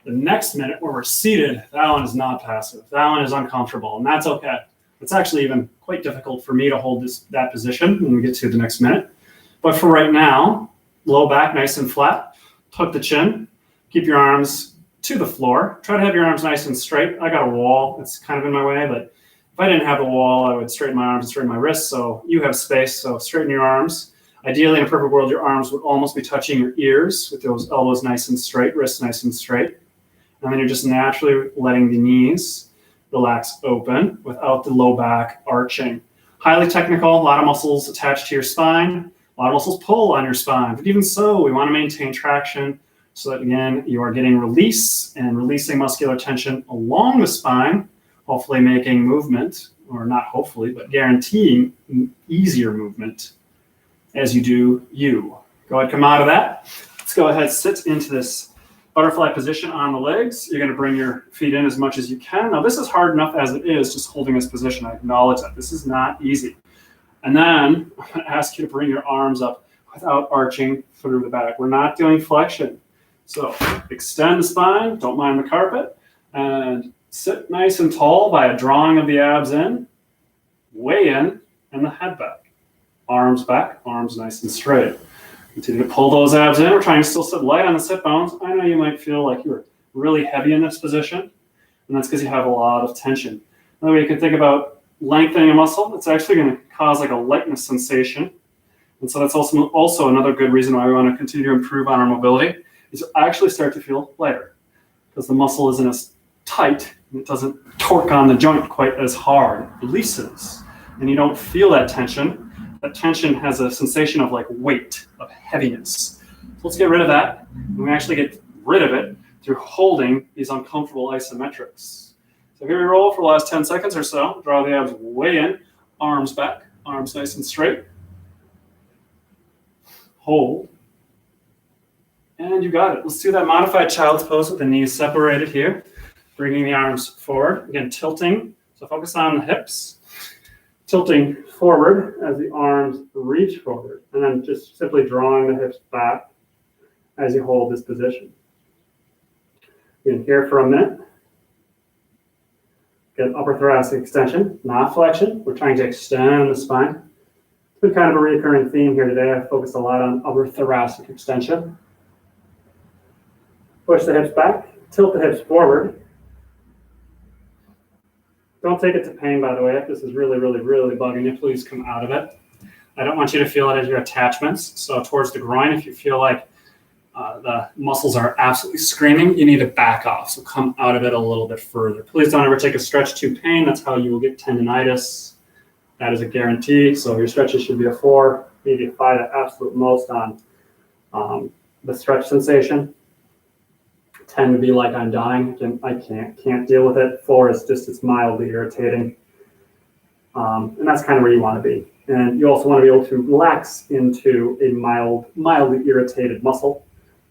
The next minute where we're seated, that one is not passive. That one is uncomfortable, and that's okay. It's actually even quite difficult for me to hold that position when we get to the next minute. But for right now, low back nice and flat, tuck the chin, keep your arms to the floor. Try to have your arms nice and straight. I got a wall that's kind of in my way, but if I didn't have a wall, I would straighten my arms and straighten my wrists. So you have space, so straighten your arms. Ideally, in a perfect world, your arms would almost be touching your ears with those elbows nice and straight, wrists nice and straight. And then you're just naturally letting the knees relax open without the low back arching. Highly technical, a lot of muscles attached to your spine, a lot of muscles pull on your spine. But even so, we want to maintain traction so that, again, you are getting release and releasing muscular tension along the spine, hopefully making movement, or not hopefully, but guaranteeing easier movement as you do you. Go ahead, come out of that. Let's go ahead, sit into this butterfly position on the legs. You're going to bring your feet in as much as you can. Now, this is hard enough as it is, just holding this position. I acknowledge that. This is not easy. And then I'm going to ask you to bring your arms up without arching through the back. We're not doing flexion. So extend the spine, don't mind the carpet, and sit nice and tall by a drawing of the abs in, way in, and the head back. Arms back, arms nice and straight. Continue to pull those abs in. We're trying to still sit light on the sit bones. I know you might feel like you're really heavy in this position, and that's because you have a lot of tension. Another way you can think about lengthening a muscle, it's actually going to cause like a lightness sensation. And so that's also another good reason why we want to continue to improve on our mobility, is to actually start to feel lighter, because the muscle isn't as tight and it doesn't torque on the joint quite as hard. It releases, and you don't feel that tension. That tension has a sensation of like weight, of heaviness. So let's get rid of that. And we actually get rid of it through holding these uncomfortable isometrics. So here we roll for the last 10 seconds or so. Draw the abs way in, arms back, arms nice and straight. Hold. And you got it. Let's do that modified child's pose with the knees separated here. Bringing the arms forward. Again, tilting. So focus on the hips. Tilting forward as the arms reach forward. And then just simply drawing the hips back as you hold this position. Again, here for a minute. Get upper thoracic extension, not flexion. We're trying to extend the spine. It's been kind of a recurring theme here today. I focused a lot on upper thoracic extension. Push the hips back, tilt the hips forward. Don't take it to pain, by the way. If this is really, really, really bugging you, please come out of it. I don't want you to feel it as your attachments. So towards the groin, if you feel like the muscles are absolutely screaming, you need to back off. So come out of it a little bit further. Please don't ever take a stretch to pain. That's how you will get tendonitis. That is a guarantee. So your stretches should be a 4, maybe a 5 at absolute most on the stretch sensation. 10 would be like I'm dying. I can't deal with it. 4 is just, it's mildly irritating. And that's kind of where you want to be. And you also want to be able to relax into a mildly irritated muscle.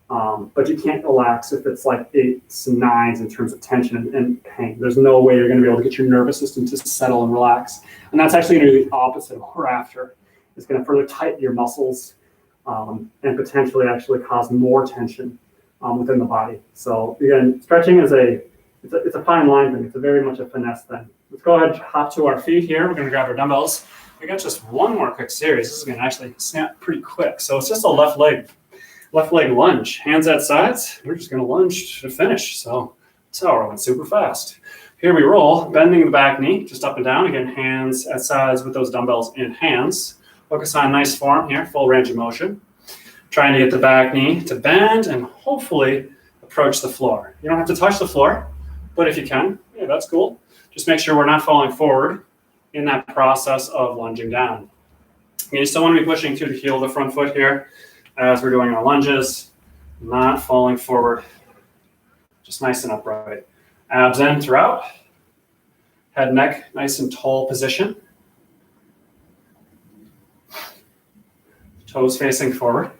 But you can't relax if it's like 8s and 9s in terms of tension and pain. There's no way you're going to be able to get your nervous system to settle and relax. And that's actually going to do the opposite of what we're after. It's going to further tighten your muscles and potentially actually cause more tension within the body. So again, stretching is it's a fine line thing. It's a very much a finesse thing. Let's go ahead and hop to our feet here. We're going to grab our dumbbells. We got just one more quick series. This is going to actually snap pretty quick. So it's just a left leg lunge, hands at sides. We're just going to lunge to finish. So that's how we're going super fast. Here we roll, bending the back knee, just up and down. Again, hands at sides with those dumbbells in hands. Focus on nice form here, full range of motion. Trying to get the back knee to bend and hopefully approach the floor. You don't have to touch the floor, but if you can, yeah, that's cool. Just make sure we're not falling forward in that process of lunging down. You still want to be pushing through the heel of the front foot here as we're doing our lunges, not falling forward, just nice and upright. Abs in throughout, head, neck, nice and tall position. Toes facing forward.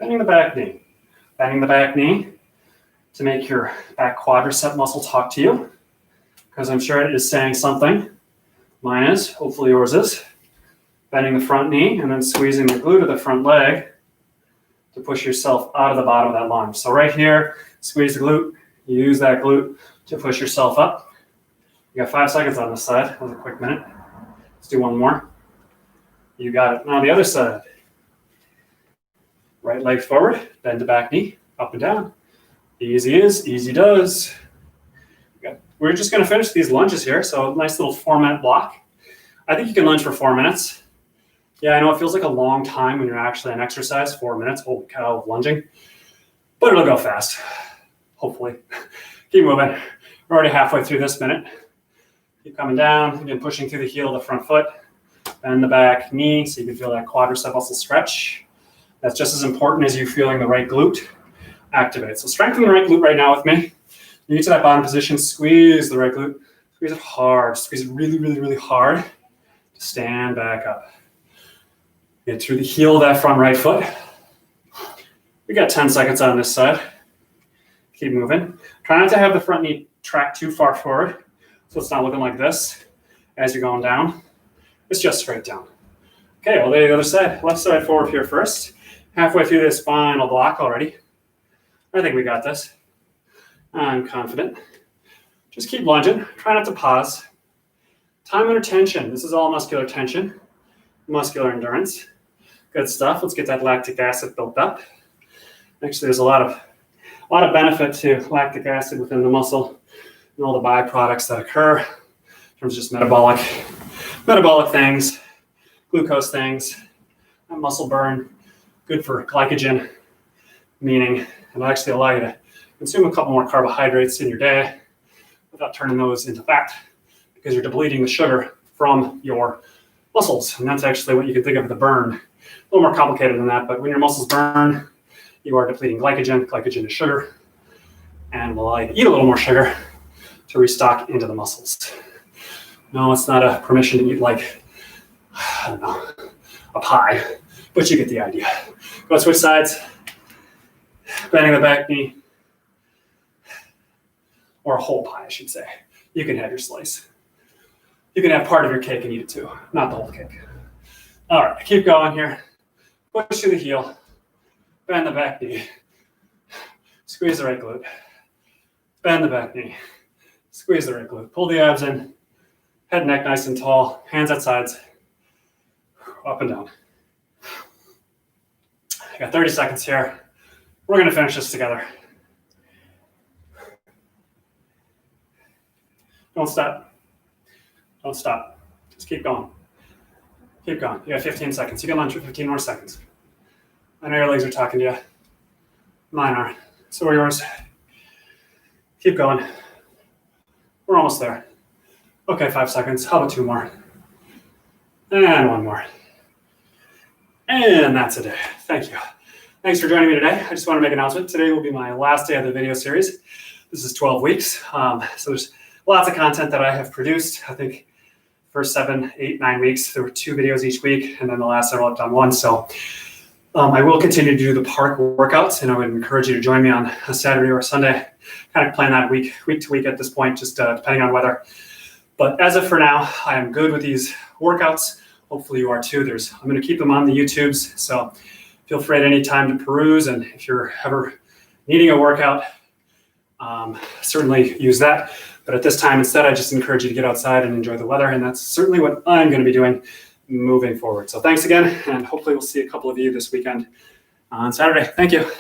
Bending the back knee. Bending the back knee to make your back quadricep muscle talk to you, because I'm sure it is saying something. Mine is, hopefully yours is. Bending the front knee and then squeezing the glute of the front leg to push yourself out of the bottom of that lunge. So right here, squeeze the glute. Use that glute to push yourself up. You got 5 seconds on this side. That was a quick minute. Let's do one more. You got it. Now the other side. Right leg forward, bend the back knee, up and down. Easy is, easy does. We're just going to finish these lunges here. So nice little 4-minute block. I think you can lunge for 4 minutes. Yeah, I know it feels like a long time when you're actually on exercise, 4 minutes. Holy cow, of lunging. But it'll go fast, hopefully. Keep moving. We're already halfway through this minute. Keep coming down, again, pushing through the heel of the front foot. Bend the back knee so you can feel that quadricep muscle stretch. That's just as important as you feeling the right glute activate. So strengthen the right glute right now with me. You get to that bottom position, squeeze the right glute. Squeeze it hard. Squeeze it really, really, really hard to stand back up. Get through the heel of that front right foot. We got 10 seconds on this side. Keep moving. Try not to have the front knee track too far forward, so it's not looking like this as you're going down. It's just straight down. Okay, all the other side. Left side forward here first. Halfway through this final block already. I think we got this. I'm confident. Just keep lunging. Try not to pause. Time under tension. This is all muscular tension, muscular endurance. Good stuff. Let's get that lactic acid built up. Actually, there's a lot of benefit to lactic acid within the muscle and all the byproducts that occur in terms of just metabolic things, glucose things, muscle burn, good for glycogen, meaning it'll actually allow you to consume a couple more carbohydrates in your day without turning those into fat, because you're depleting the sugar from your muscles. And that's actually what you can think of as the burn. A little more complicated than that, but when your muscles burn, you are depleting glycogen. Glycogen is sugar, and will allow you to eat a little more sugar to restock into the muscles. No, it's not a permission to eat like, I don't know, a pie, but you get the idea. Go switch sides, bending the back knee, or a whole pie, I should say. You can have your slice. You can have part of your cake and eat it too, not the whole cake. All right, keep going here. Push through the heel, bend the back knee, squeeze the right glute, bend the back knee, squeeze the right glute, pull the abs in, head and neck nice and tall, hands at sides, up and down. I got 30 seconds here. We're going to finish this together. Don't stop. Don't stop. Just keep going. Keep going. You got 15 seconds. You can lunge for 15 more seconds. I know your legs are talking to you. Mine are. So are yours. Keep going. We're almost there. Okay, 5 seconds. How about 2 more? And 1 more. And that's a day. Thank you. Thanks for joining me today. I just want to make an announcement. Today will be my last day of the video series. This is 12 weeks. So there's lots of content that I have produced. I think first 7, 8, 9 weeks, there were 2 videos each week. And then the last several I've done 1. So I will continue to do the park workouts. And I would encourage you to join me on a Saturday or a Sunday. Kind of plan that week to week at this point, just depending on weather. But as of for now, I am good with these workouts. Hopefully you are too. I'm going to keep them on the YouTubes. So feel free at any time to peruse. And if you're ever needing a workout, certainly use that. But at this time, instead, I just encourage you to get outside and enjoy the weather. And that's certainly what I'm going to be doing moving forward. So thanks again. And hopefully we'll see a couple of you this weekend on Saturday. Thank you.